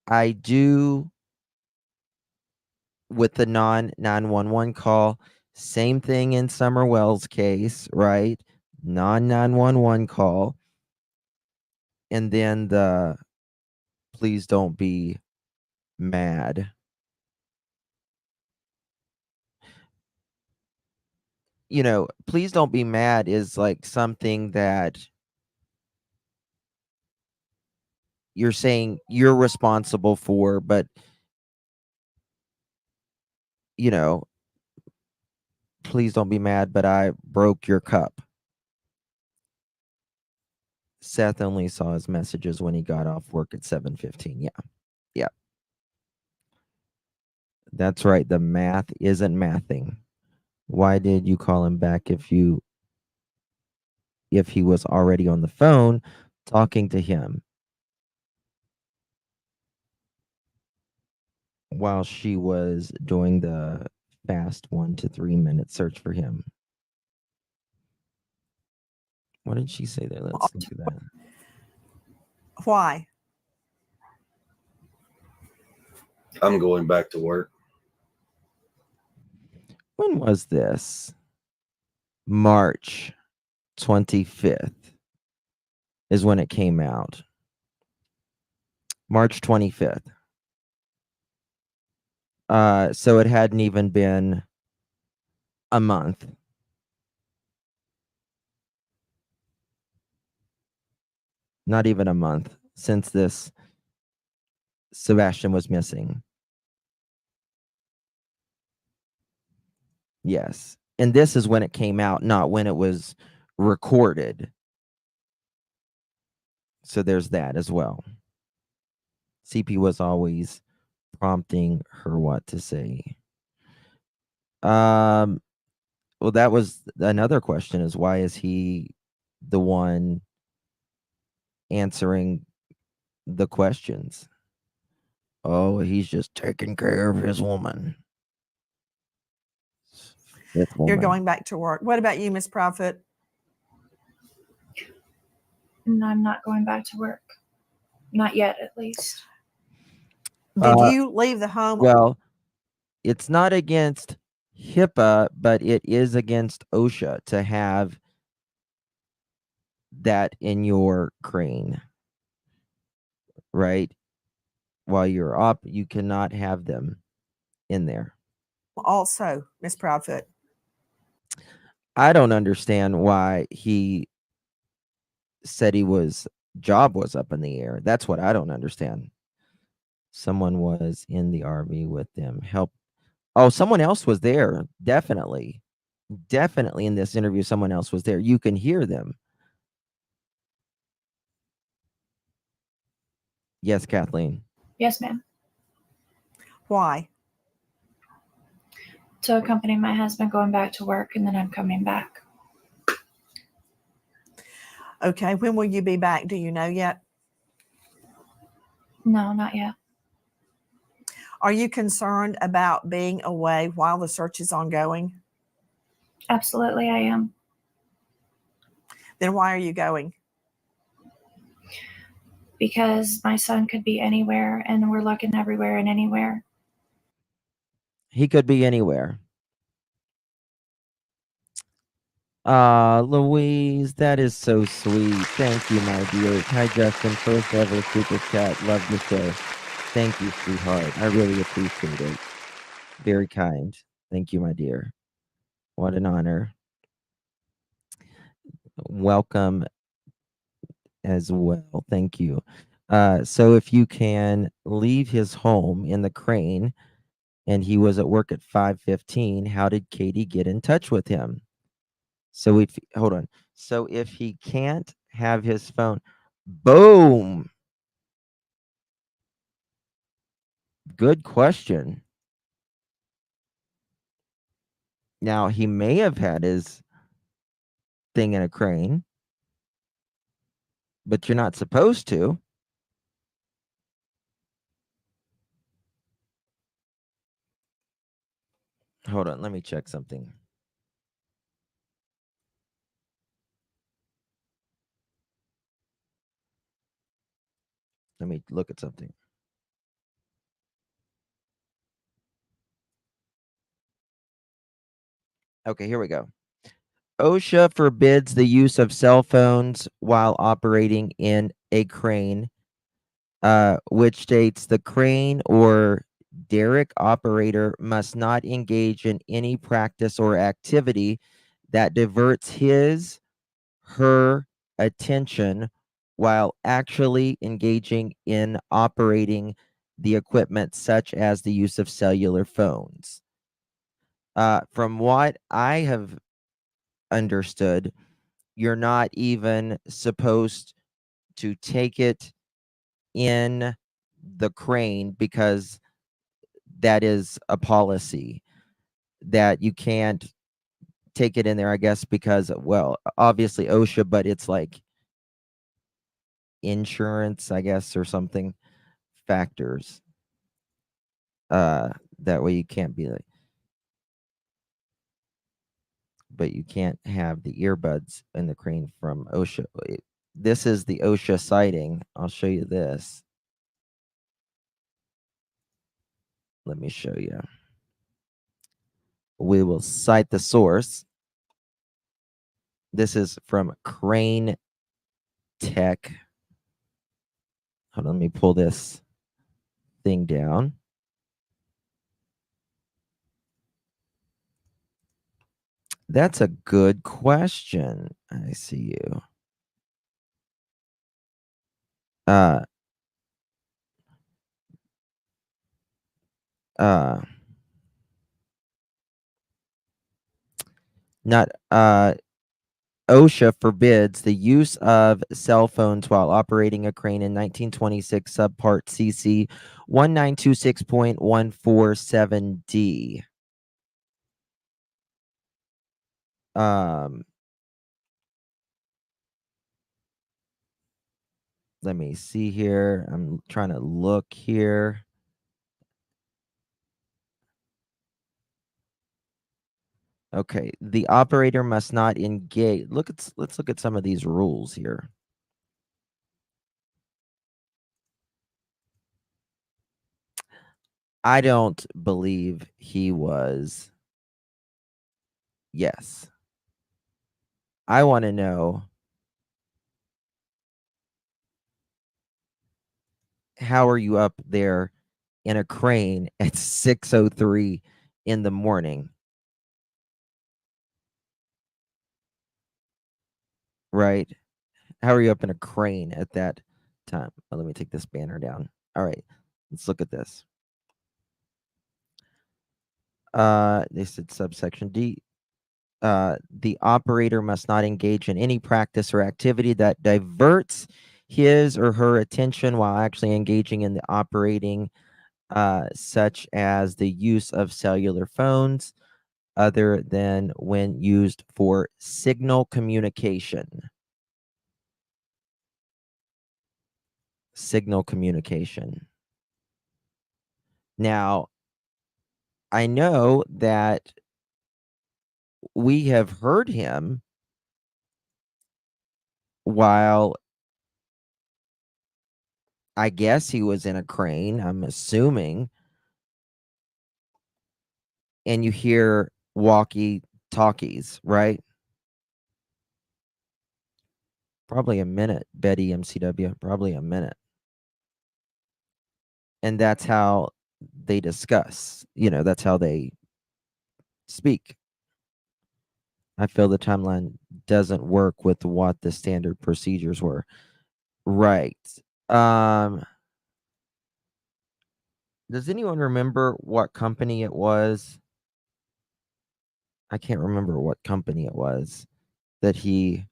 I do with the non-911 call, same thing in Summer Wells' case, right? Non-911 call, and then the please don't be mad. You know, please don't be mad is like something that you're saying you're responsible for, but you know, please don't be mad, but I broke your cup. Seth only saw his messages when he got off work at 7:15. Yeah. Yeah. That's right. The math isn't mathing. Why did you call him back if he was already on the phone talking to him while she was doing the fast 1 to 3 minute search for him? What did she say there? Let's look at that. Why? I'm going back to work. When was this? March 25th is when it came out. March 25th. So it hadn't even been a month. Not even a month since this Sebastian was missing. Yes. And this is when it came out, not when it was recorded. So there's that as well. CP was always prompting her what to say. Well, that was another question, is why is he the one answering the questions? Oh, he's just taking care of his woman. You're going back to work. What about you, Miss Prophet? And I'm not going back to work. Not yet, at least. Did you leave the home? Well, it's not against HIPAA, but it is against OSHA to have that in your crane, right? While you're up, you cannot have them in there. Also, Miss Proudfoot. I don't understand why he said job was up in the air. That's what I don't understand. Someone was in the RV with them. Help. Oh, someone else was there. Definitely. Definitely in this interview, someone else was there. You can hear them. Yes, Kathleen. Yes, ma'am. Why? To accompany my husband going back to work, and then I'm coming back. Okay. When will you be back? Do you know yet? No, not yet. Are you concerned about being away while the search is ongoing? Absolutely, I am. Then why are you going? Because my son could be anywhere, and we're looking everywhere and anywhere. He could be anywhere. Louise, that is so sweet. Thank you, my dear. Hi, Justin. First ever super chat. Love the show. Thank you, sweetheart. I really appreciate it. Very kind. Thank you, my dear. What an honor. Welcome as well. Thank you. So if you can leave his home in the crane and he was at work at 5:15, how did Katie get in touch with him? So if he can't have his phone, boom. Good question. Now he may have had his thing in a crane, but you're not supposed to. Hold on, let me check something. Let me look at something. Okay, here we go. OSHA forbids the use of cell phones while operating in a crane, which states the crane or derrick operator must not engage in any practice or activity that diverts his, her attention while actually engaging in operating the equipment, such as the use of cellular phones. From what I have understood, you're not even supposed to take it in the crane because that is a policy that you can't take it in there, I guess, because, well, obviously OSHA, but it's like insurance, I guess, or something factors. That way you can't be like, but you can't have the earbuds in the crane from OSHA. This is the OSHA sighting. I'll show you this. Let me show you. We will cite the source. This is from Crane Tech. Hold on, let me pull this thing down. That's a good question. I see you. Uh, not OSHA forbids the use of cell phones while operating a crane in 1926 subpart CC 1926.147D. Let me see here. I'm trying to look here. Okay, the operator must not engage. Let's look at some of these rules here. I don't believe he was. Yes. I want to know how are you up there in a crane at 6:03 in the morning? Right? How are you up in a crane at that time? Oh, let me take this banner down. All right. Let's look at this. They said subsection D. The operator must not engage in any practice or activity that diverts his or her attention while actually engaging in the operating, such as the use of cellular phones, other than when used for signal communication. Signal communication. Now, I know that we have heard him while I guess he was in a crane, I'm assuming, and you hear walkie talkies, right? Probably a minute, Betty MCW, probably a minute. And that's how they discuss, that's how they speak. I feel the timeline doesn't work with what the standard procedures were. Right. Does anyone remember what company it was? I can't remember what company it was that he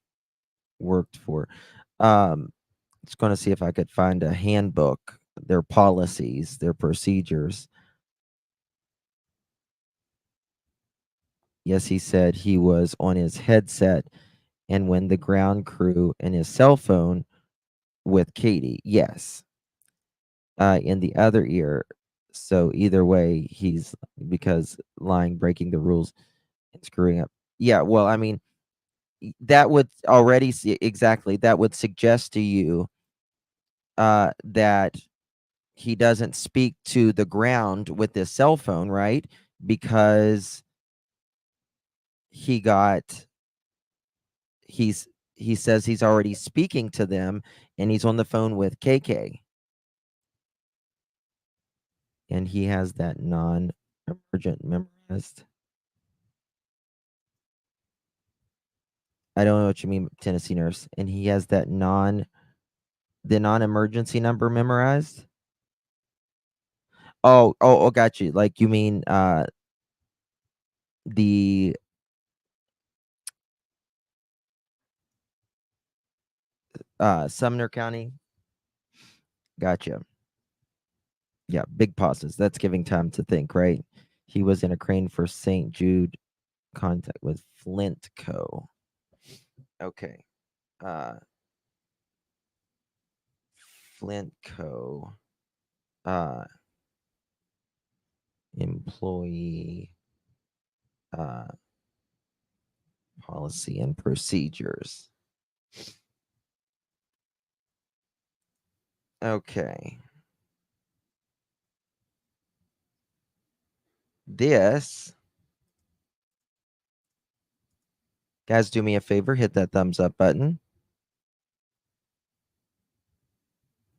worked for. Just going to see if I could find a handbook, their policies, their procedures. Yes, he said he was on his headset and when the ground crew and his cell phone with Katie. Yes. In the other ear. So either way, he's because lying, breaking the rules, and screwing up. Yeah, well, I mean, that would already see exactly that would suggest to you that he doesn't speak to the ground with his cell phone, right? Because he says he's already speaking to them and he's on the phone with KK. And he has that non-emergent memorized. I don't know what you mean, Tennessee nurse. And he has that the non-emergency number memorized. Oh, got you. Like you mean the Sumner County. Gotcha. Yeah, big pauses. That's giving time to think, right? He was in a crane for St. Jude contact with Flint Co. Okay. Flint Co. Employee policy and procedures. Okay. This, guys, do me a favor, hit that thumbs up button.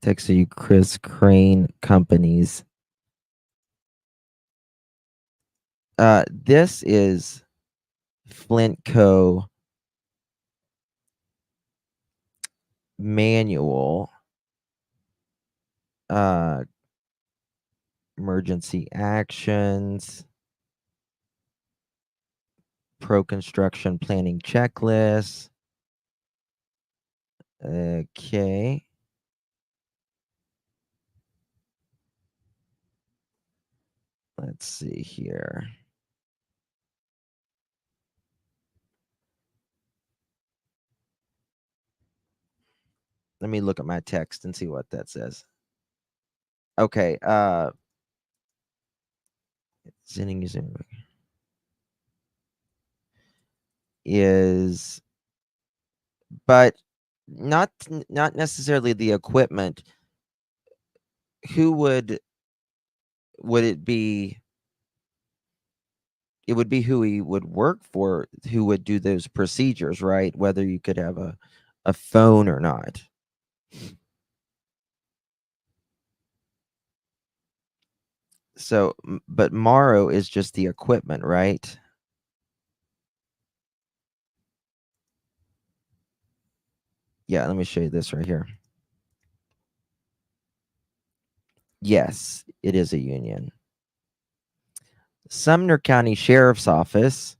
Text you Chris Crane Companies. This is Flint Co. manual emergency actions, pro construction planning checklist. Okay. Let's see here. Let me look at my text and see what that says. Okay, sending using is, but not necessarily the equipment. Who would it be? It would be who he would work for, who would do those procedures, right? Whether you could have a phone or not. So, but Morrow is just the equipment, right? Yeah, let me show you this right here. Yes, it is a union. Sumner County Sheriff's Office,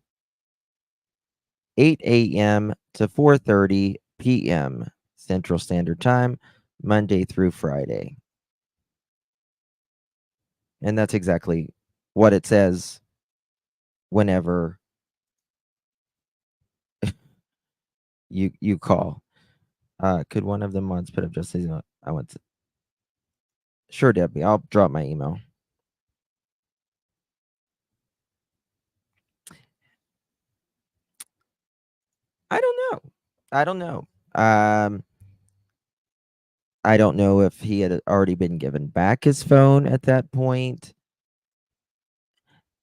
8 a.m. to 4:30 p.m. Central Standard Time, Monday through Friday. And that's exactly what it says whenever you call. Could one of the mods put up just as I want to? Sure, Debbie. I'll drop my email. I don't know. I don't know. I don't know if he had already been given back his phone at that point.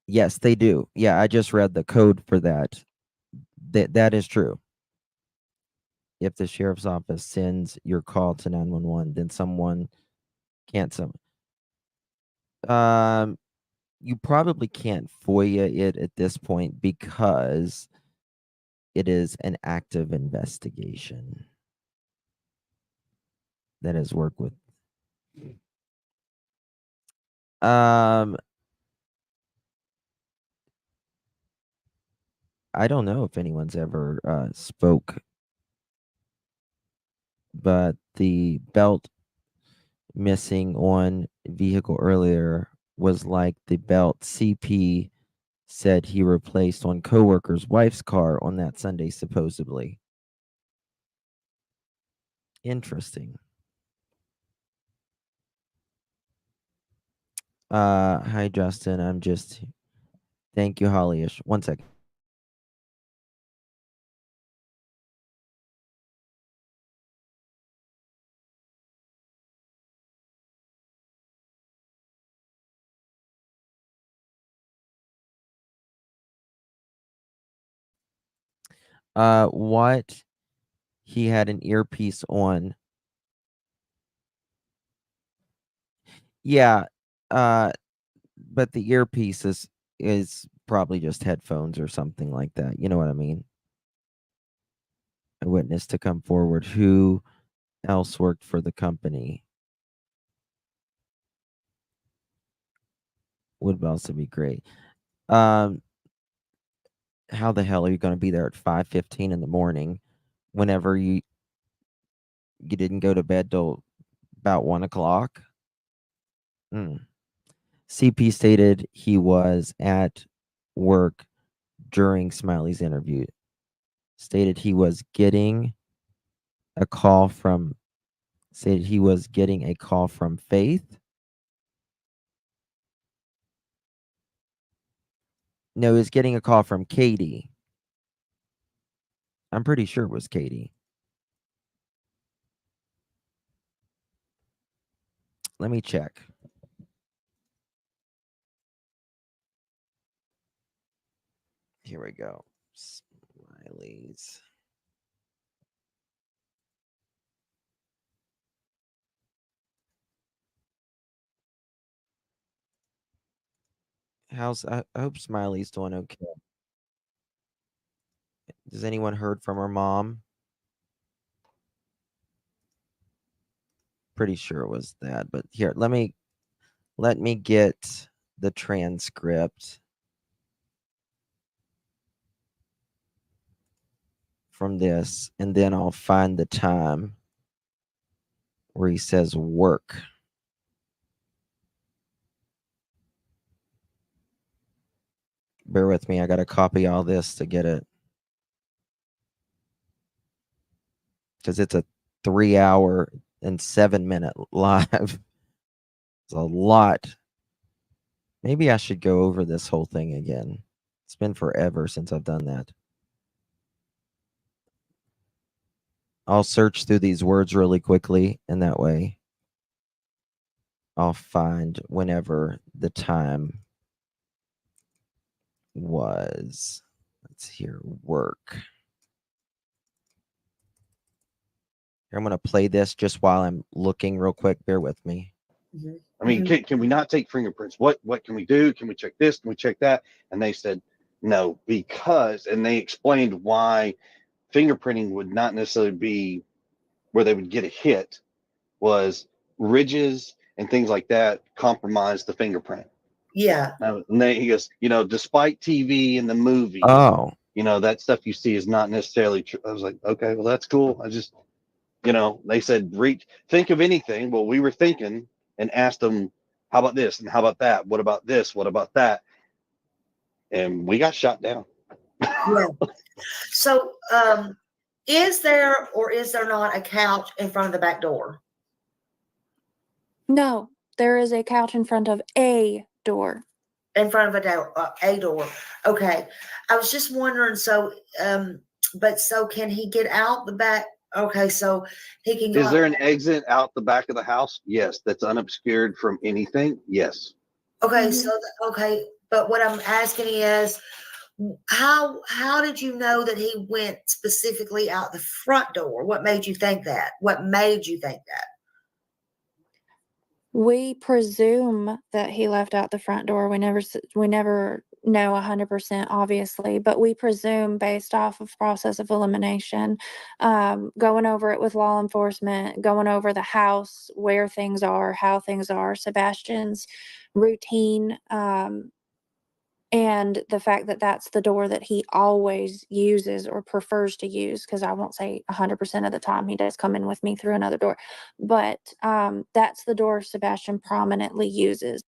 Yes, they do. Yeah, I just read the code for that. That is true. If the sheriff's office sends your call to 911, then someone can't you probably can't FOIA it at this point because it is an active investigation that has worked with. I don't know if anyone's ever spoke, but the belt missing on vehicle earlier was like the belt CP said he replaced on coworker's wife's car on that Sunday, supposedly. Interesting. Hi, Justin. I'm just. Thank you, Hollyish. 1 second. What? He had an earpiece on. Yeah. But the earpiece is probably just headphones or something like that. You know what I mean? A witness to come forward. Who else worked for the company? Would also be great. How the hell are you going to be there at 5:15 in the morning whenever you didn't go to bed till about 1 o'clock? CP stated he was at work during Smiley's interview. Stated he was getting a call from Faith. No, he was getting a call from Katie. I'm pretty sure it was Katie. Let me check. Here we go. Smiley's. I hope Smiley's doing okay. Has anyone heard from her mom? Pretty sure it was that, but here, let me get the transcript from this, and then I'll find the time where he says work. Bear with me. I got to copy all this to get it. Because it's a 3-hour and 7-minute live. It's a lot. Maybe I should go over this whole thing again. It's been forever since I've done that. I'll search through these words really quickly, and that way I'll find whenever the time was. Let's hear work. I'm going to play this just while I'm looking real quick. Bear with me. I mean, can we not take fingerprints? What can we do? Can we check this? Can we check that? And they said no, because, and they explained why fingerprinting would not necessarily be where they would get a hit, was ridges and things like that compromise the fingerprint. Yeah. And he goes, despite TV and the movies, that stuff you see is not necessarily true. I was like, okay, well, that's cool. I just, they said, think of anything. Well, we were thinking and asked them, how about this? And how about that? What about this? What about that? And we got shot down. Yeah. So, is there or is there not a couch in front of the back door? No, there is a couch in front of a door. In front of a door. Okay. I was just wondering, so, but so can he get out the back? Okay, so he can go. Is there an exit out the back of the house? Yes. That's unobscured from anything? Yes. Okay, so, okay. But what I'm asking is, how did you know that he went specifically out the front door? What made you think that? We presume that he left out the front door. We never know 100%, obviously, but we presume based off of process of elimination, going over it with law enforcement, going over the house, where things are, how things are, Sebastian's routine, and the fact that that's the door that he always uses or prefers to use, because I won't say 100% of the time he does come in with me through another door, but that's the door Sebastian prominently uses.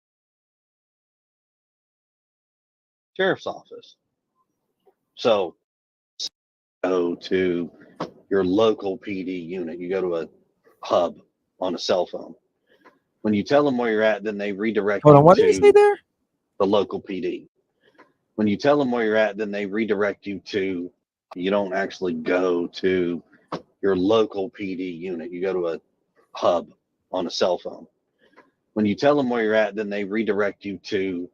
Sheriff's office. So go to your local PD unit. You go to a hub on a cell phone. When you tell them where you're at, then they redirect Hold you on, what did he say to there? the local PD. When you tell them where you're at, then they redirect you to, you don't actually go to your local PD unit. You go to a hub on a cell phone. When you tell them where you're at, then they redirect you to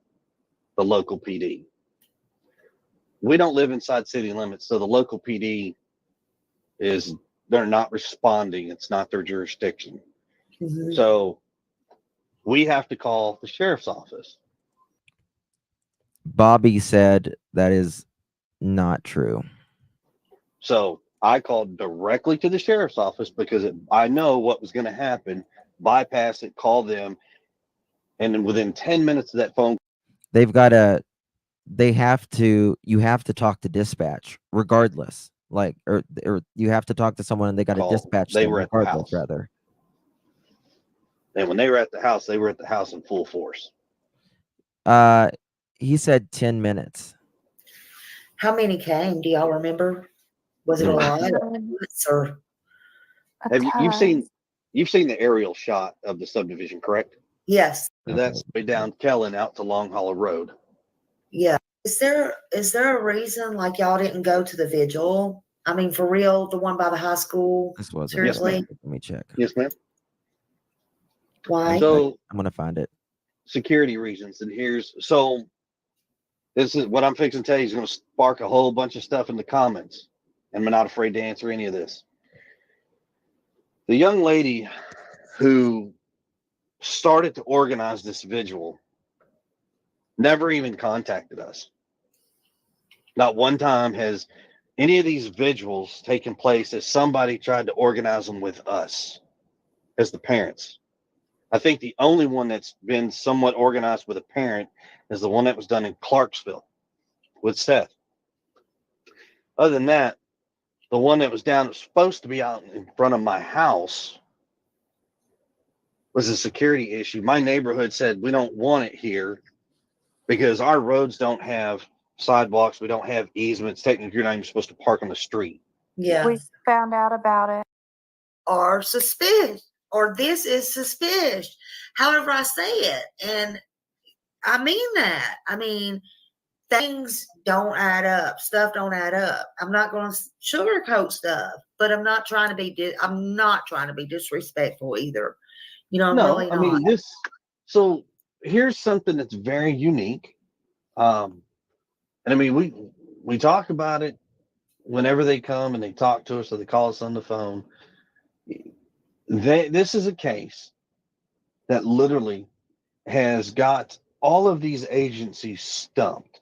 the local PD. We don't live inside city limits, so the local PD they're not responding. It's not their jurisdiction. Mhm. So we have to call the sheriff's office. Bobby said that is not true. So I called directly to the sheriff's office because I know what was going to happen. Bypass it, call them, and then within 10 minutes of that phone, You have to talk to dispatch regardless. Like, or you have to talk to someone and they got to call, dispatch they them were at the regardless, house. rather. And when they were at the house, they were at the house in full force. He said 10 minutes. How many came? Do y'all remember? Was it a lot? Or Have you've seen the aerial shot of the subdivision, correct? yes, That's way down Kellen out to Long Hollow Road. yeah. Is there a reason like y'all didn't go to the vigil? I mean, for real, the one by the high school. This wasn't. Seriously, Let me check. Yes, ma'am. why? So I'm gonna find it. security reasons, and this is what I'm fixing to tell you is going to spark a whole bunch of stuff in the comments, and I'm not afraid to answer any of this. The young lady who started to organize this vigil never even contacted us. Not one time has any of these vigils taken place as somebody tried to organize them with us as the parents. I think the only one that's been somewhat organized with a parent is the one that was done in Clarksville with Seth. Other than that, the one that was supposed to be out in front of my house was a security issue. My neighborhood said, we don't want it here because our roads don't have sidewalks. We don't have easements. Technically, you're not even supposed to park on the street. Yeah. We found out about it. Or suspicious, or this is suspicious. However I say it, and I mean that. I mean, things don't add up. Stuff don't add up. I'm not going to sugarcoat stuff, but I'm not trying to be. I'm not trying to be disrespectful either. You know, I'm No, really I not. mean this. So here's something that's very unique. And I mean we talk about it whenever they come and they talk to us or they call us on the phone. This is a case that literally has got all of these agencies stumped.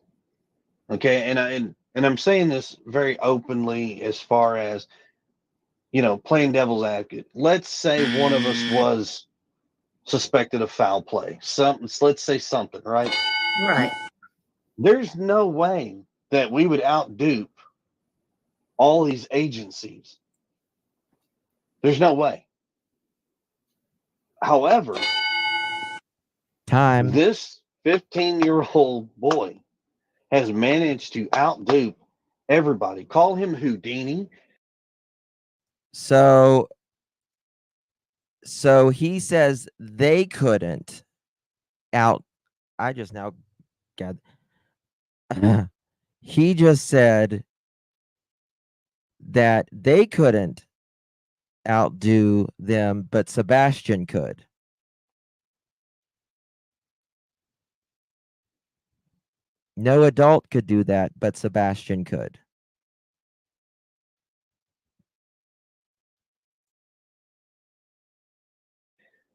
Okay, and I'm saying this very openly as far as playing devil's advocate. Let's say one of us was suspected of foul play. Let's say something, right? Right. There's no way that we would outdupe all these agencies. There's no way. However, Time. this 15-year-old boy has managed to outdupe everybody. Call him Houdini. So he says they couldn't out. I just now got. He just said that they couldn't outdo them, but Sebastian could. No adult could do that, but Sebastian could.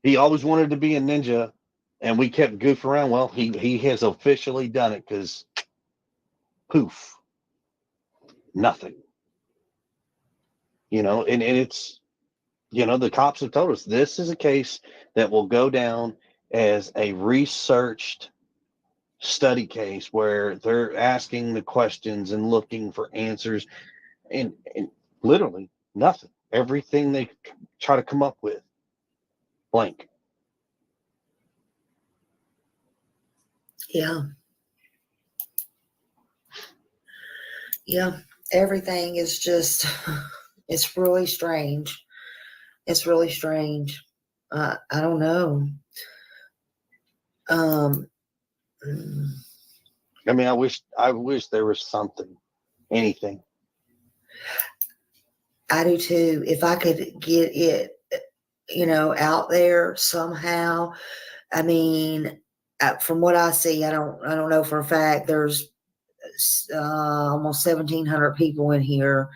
He always wanted to be a ninja, and we kept goofing around. Well, he has officially done it because poof, nothing. And it's the cops have told us this is a case that will go down as a researched study case where they're asking the questions and looking for answers, and literally nothing. Everything they try to come up with, blank. Yeah. Yeah. Everything is just, it's really strange. It's really strange. I don't know. Mm, I mean, I wish there was something, anything. I do too. If I could get it, out there somehow. I mean, from what I see, I don't know for a fact. There's almost 1,700 people in here.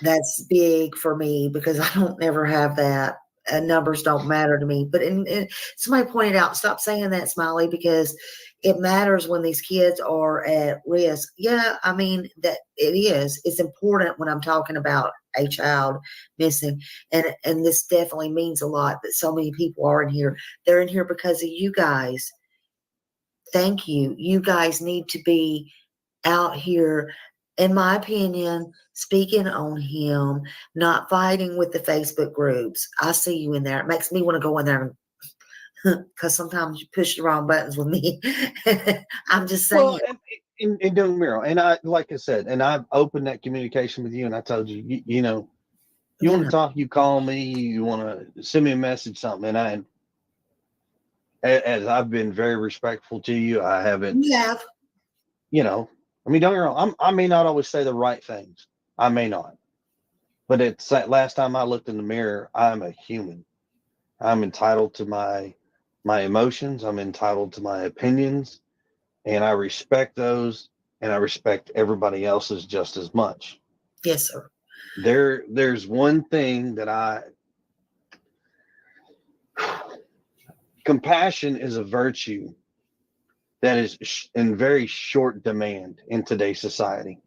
That's big for me because I don't never have that. Numbers don't matter to me. But somebody pointed out, stop saying that, Smiley, because it matters when these kids are at risk. Yeah, I mean that it is. It's important when I'm talking about a child missing, and this definitely means a lot that so many people are in here. They're in here because of you guys. Thank you. You guys need to be out here, in my opinion, speaking on him, not fighting with the Facebook groups. I see you in there. It makes me want to go in there because sometimes you push the wrong buttons with me. I'm just saying. Well, and don't get me wrong, and I, like I said, and I've opened that communication with you, and I told you, you want to talk, you call me, you want to send me a message, something, and as I've been very respectful to you, I haven't. You have. I mean, don't get me wrong, I may not always say the right things. I may not. But it's that last time I looked in the mirror, I'm a human. I'm entitled to my emotions. I'm entitled to my opinions, and I respect those, and I respect everybody else's just as much. Yes, sir. There's one thing that compassion is a virtue that is in very short demand in today's society.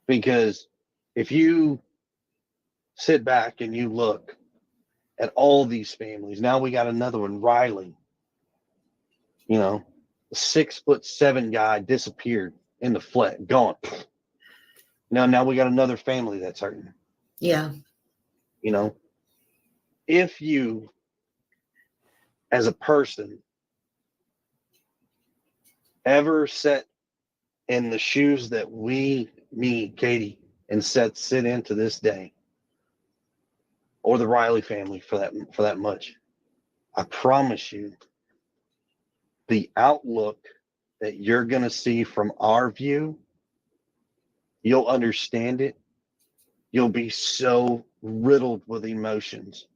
Because if you sit back and you look at all these families, now we got another one, Riley, a 6'7" guy disappeared in the flat, gone. Now we got another family that's hurting. Yeah. If you, as a person, ever set in the shoes that me, Katie, and Seth sit in to this day, or the Riley family for that much, I promise you, the outlook that you're going to see from our view, you'll understand it. You'll be so riddled with emotions.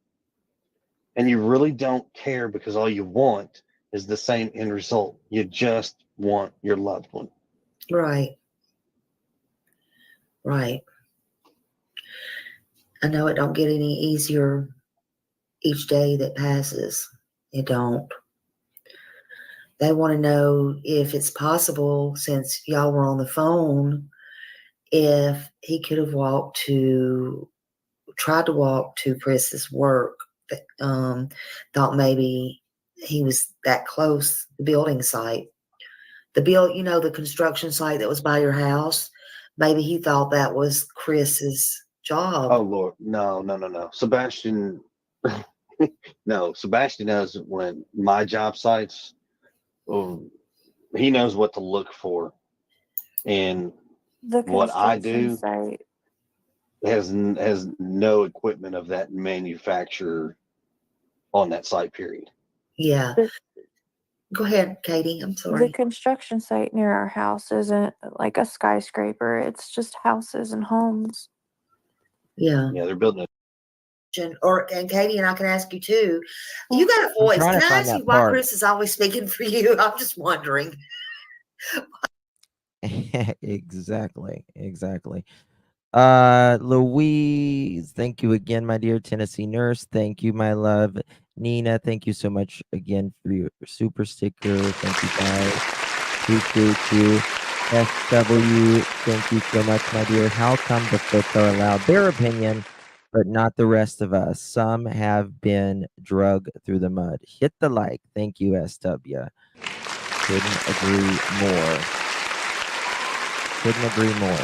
And you really don't care because all you want is the same end result. You just want your loved one. Right. Right. I know it don't get any easier each day that passes. It don't. They want to know if it's possible, since y'all were on the phone, if he could have tried to walk to Chris's work. Thought maybe he was that close, the building site. The construction site that was by your house. Maybe he thought that was Chris's job. Oh, Lord. No. Sebastian, no, Sebastian knows when my job sites, he knows what to look for. And The what I construction do site. has no equipment of that manufacturer on that site, period. Yeah. Go ahead, Katie. I'm The sorry. construction site near our house isn't like a skyscraper. It's just houses and homes. Yeah. Yeah, they're building it. And Katie, and I can ask you too. You got a voice. trying to Can I find ask that you why part. Chris is always speaking for you? I'm just wondering. Exactly. Louise, thank you again, my dear Tennessee nurse. Thank you, my love. Nina, thank you so much again for your super sticker. Thank you, guys. Appreciate you. SW, thank you so much, my dear. How come the folks are allowed their opinion, but not the rest of us? Some have been drugged through the mud. Hit the like. Thank you, SW. Couldn't agree more.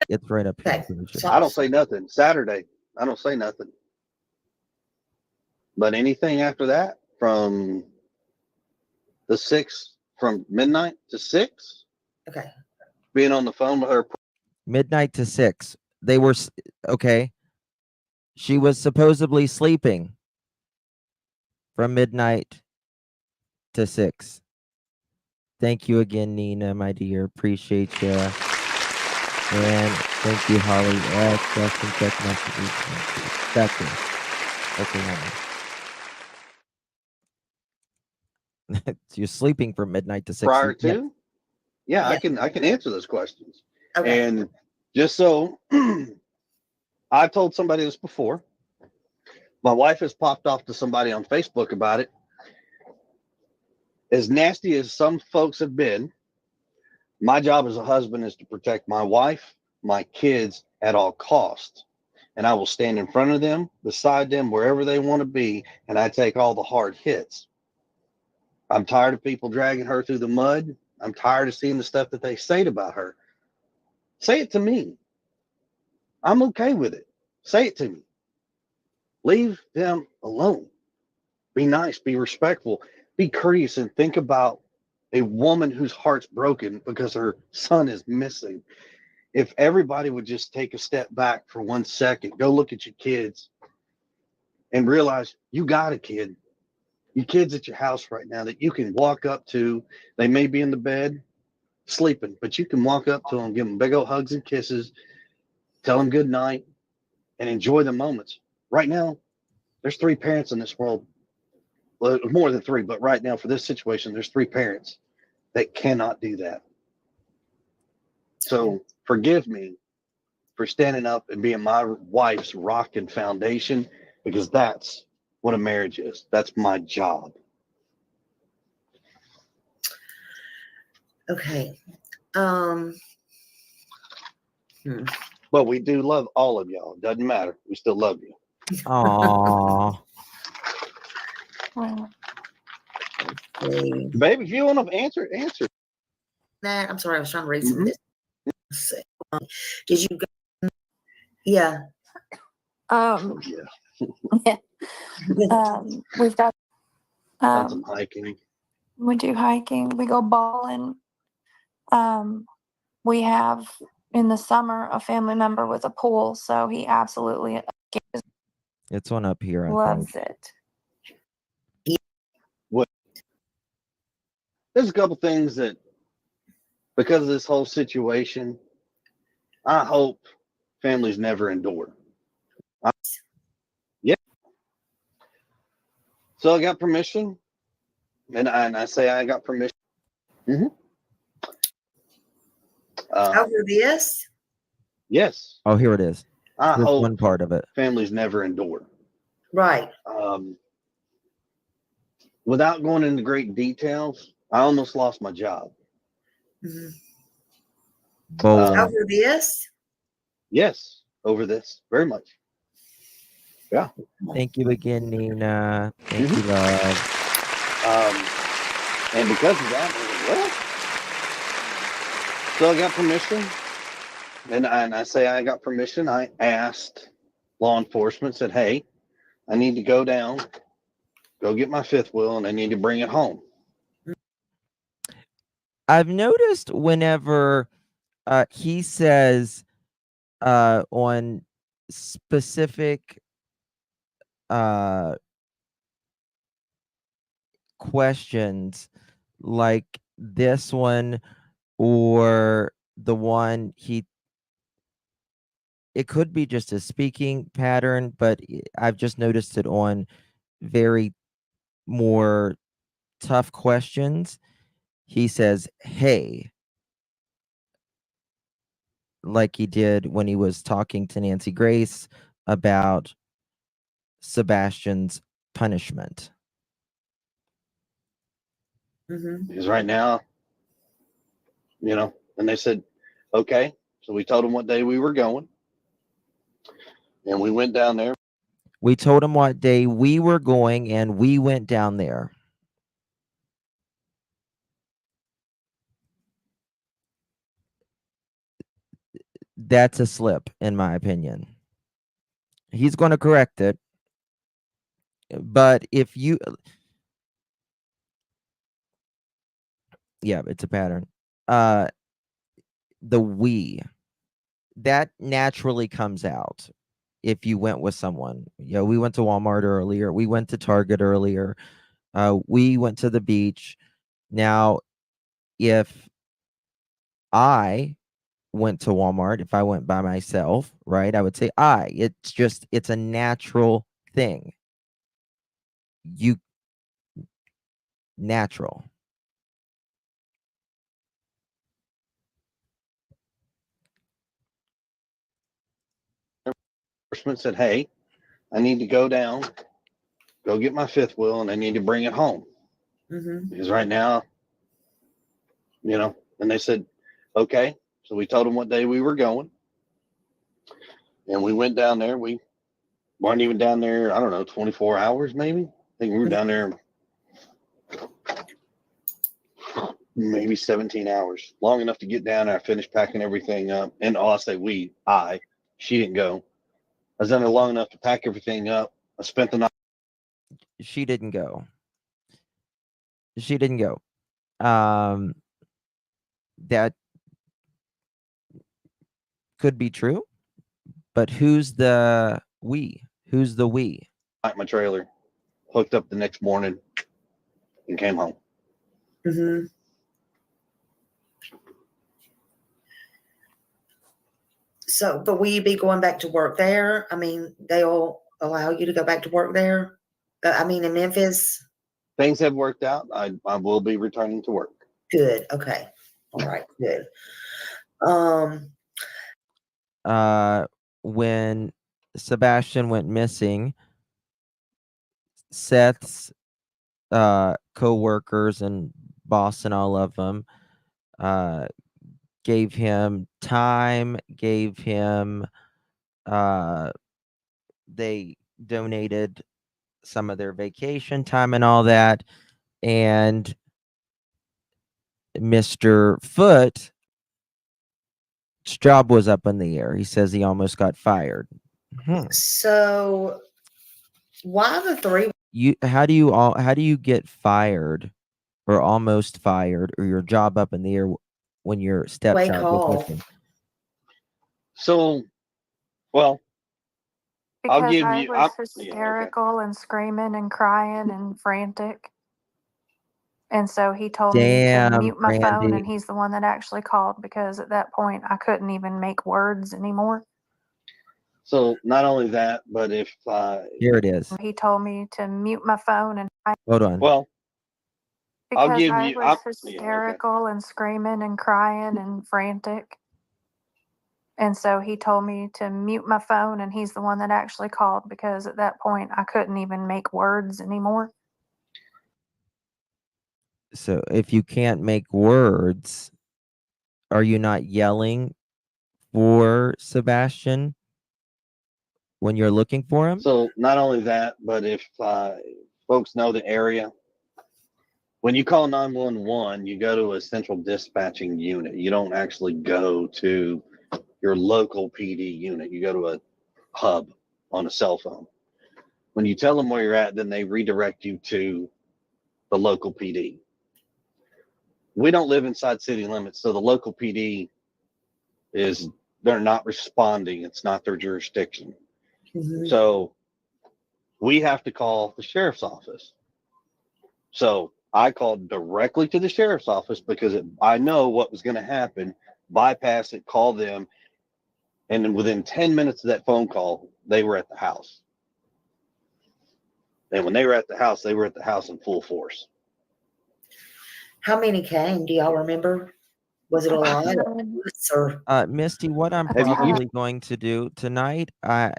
It's right up here. Okay. I don't say nothing. Saturday, I don't say nothing. But anything after that, from the 6th, from midnight to 6, Okay. being on the phone with her. Midnight to 6. They were okay. She was supposedly sleeping from midnight to 6. Thank you again, Nina, my dear. Appreciate you. And thank you, Holly. Justin, check messages. Okay. You're sleeping from midnight to 6. Prior Yeah. to, yeah, I can answer those questions. Okay. And just so I've told somebody this before. My wife has popped off to somebody on Facebook about it. As nasty as some folks have been, my job as a husband is to protect my wife, my kids at all costs. And I will stand in front of them, beside them, wherever they want to be, and I take all the hard hits. I'm tired of people dragging her through the mud. I'm tired of seeing the stuff that they say about her. Say it to me. I'm okay with it. Say it to me. Leave them alone. Be nice, be respectful, be courteous, and think about a woman whose heart's broken because her son is missing. If everybody would just take a step back for 1 second, go look at your kids and realize you got a kid. Your kid's at your house right now that you can walk up to. They may be in the bed sleeping, but you can walk up to them, give them big old hugs and kisses, tell them good night, and enjoy the moments. Right now, there's 3 parents in this world. Well, more than 3, but right now for this situation, there's 3 parents that cannot do that. So forgive me for standing up and being my wife's rock and foundation, because that's what a marriage is. That's my job. Okay. But we do love all of y'all. Doesn't matter. We still love you. Aww. Well, Baby, if you want to answer, answer. That I'm sorry, I was trying to read some of this. Let's see. Did you go? Yeah. um, Yeah. we've got Done some hiking. we do hiking. We go bowling. We have in the summer a family member with a pool, so he absolutely It's one up here, I loves think. it. There's a couple things that, because of this whole situation, I hope families never endure. Yeah. So I got permission, and I say I got permission. Over this? Yes. Oh, here it is. I There's hope one part of it. families never endure. Right. Without going into great details, I almost lost my job. Bowling. Over this? Yes, over this, very much. Yeah. Thank you again, Nina. Thank you, love. And because of that, I was like, well, so I got permission, and I say I got permission. I asked law enforcement, said, hey, I need to go down, go get my 5th wheel, and I need to bring it home. I've noticed whenever he says on specific questions like this one or the one it could be just a speaking pattern, but I've just noticed it on very more tough questions. He says, hey, like he did when he was talking to Nancy Grace about Sebastian's punishment. Because right now, and they said, okay. So we told them what day we were going, and we went down there. We told him what day we were going, and we went down there. That's a slip, in my opinion. He's going to correct it. But if you... Yeah, it's a pattern. The we. that naturally comes out if you went with someone. You know, we went to Walmart earlier, we went to Target earlier, we went to the beach. Now, if I went to Walmart, if I went by myself, right, I would say it's a natural thing. You natural. Enforcement said, "Hey, I need to go down, go get my fifth wheel, and I need to bring it home because right now, you know." And they said, "Okay." So we told them what day we were going, and we went down there. We weren't even down there, I don't know, 24 hours maybe. I think we were down there maybe 17 hours, long enough to get down there. I finished packing everything up. And I say she didn't go. I was down there long enough to pack everything up. I spent the night. She didn't go. She didn't go. That could be true, but who's the we? Who's the we? My trailer, hooked up the next morning, and came home. So, but will you be going back to work there? I mean, they'll allow you to go back to work there. I mean, in Memphis. Things have worked out. I will be returning to work. Good. Okay. All right. Good. When Sebastian went missing, Seth's co-workers and boss and all of them gave him time, gave him they donated some of their vacation time and all that. And Mr. Foot's job was up in the air. He says he almost got fired. So why the three? How do you get fired or almost fired or your job up in the air when your stepchild was missing? So, well, Because I'll give I you. was hysterical and screaming and crying and frantic. And so he told me to mute my phone, and he's the one that actually called because at that point I couldn't even make words anymore. So not only that, but if here it is, he told me to mute my phone, and hold on. Well, because I was hysterical and screaming and crying and frantic. And so he told me to mute my phone, and he's the one that actually called because at that point I couldn't even make words anymore. So if you can't make words, are you not yelling for Sebastian when you're looking for him? So not only that, but if folks know the area, when you call 911, you go to a central dispatching unit. You don't actually go to your local PD unit. You go to a hub on a cell phone. When you tell them where you're at, then they redirect you to the local PD. We don't live inside city limits, so the local PD they're not responding. It's not their jurisdiction. So we have to call the sheriff's office. So I called directly to the sheriff's office because I know what was going to happen. Bypass it, call them. And then within 10 minutes of that phone call, they were at the house. And when they were at the house in full force. How many came? Do y'all remember? Was it a lot? Misty, what I'm probably going to do tonight, I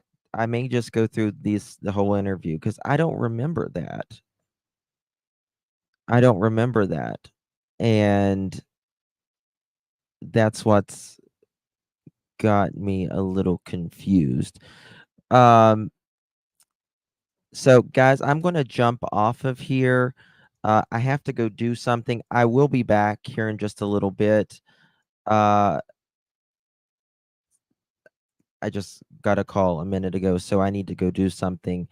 may just go through the whole interview because I don't remember that. And that's what's got me a little confused. So guys, I'm going to jump off of here. I have to go do something. I will be back here in just a little bit. I just got a call a minute ago, so I need to go do something.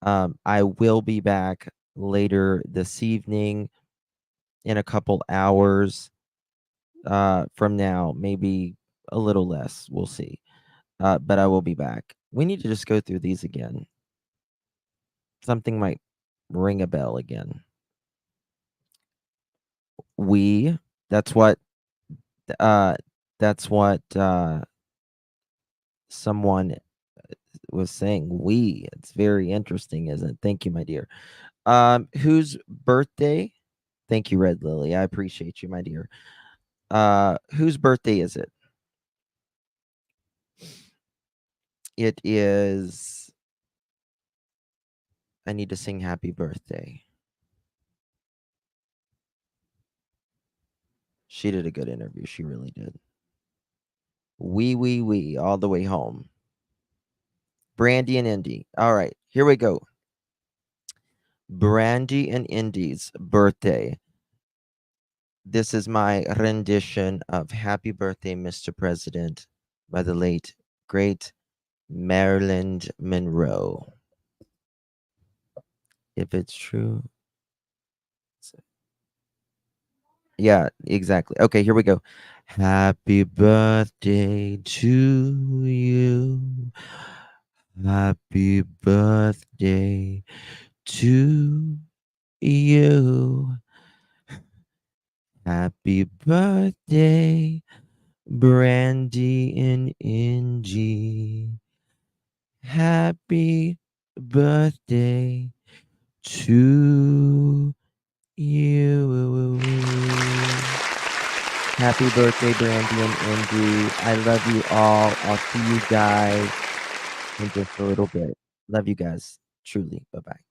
I will be back later this evening in a couple hours from now, maybe a little less. We'll see. But I will be back. We need to just go through these again. Something might ring a bell again. That's what someone was saying. It's very interesting, isn't it? Thank you, my dear. Whose birthday? Thank you, Red Lily. I appreciate you, my dear. Whose birthday is it? It is. I need to sing happy birthday. She did a good interview. She really did. We all the way home. Brandy and Indy. All right, here we go. Brandy and Indy's birthday. This is my rendition of Happy Birthday, Mr. President by the late, great Marilyn Monroe. If it's true. Yeah, exactly. Okay, here we go. Happy birthday to you. Happy birthday to you. Happy birthday, Brandy and Ingy. Happy birthday to you. Happy birthday, Brandy and Indy. I love you all. I'll see you guys in just a little bit. Love you guys. Truly. Bye-bye.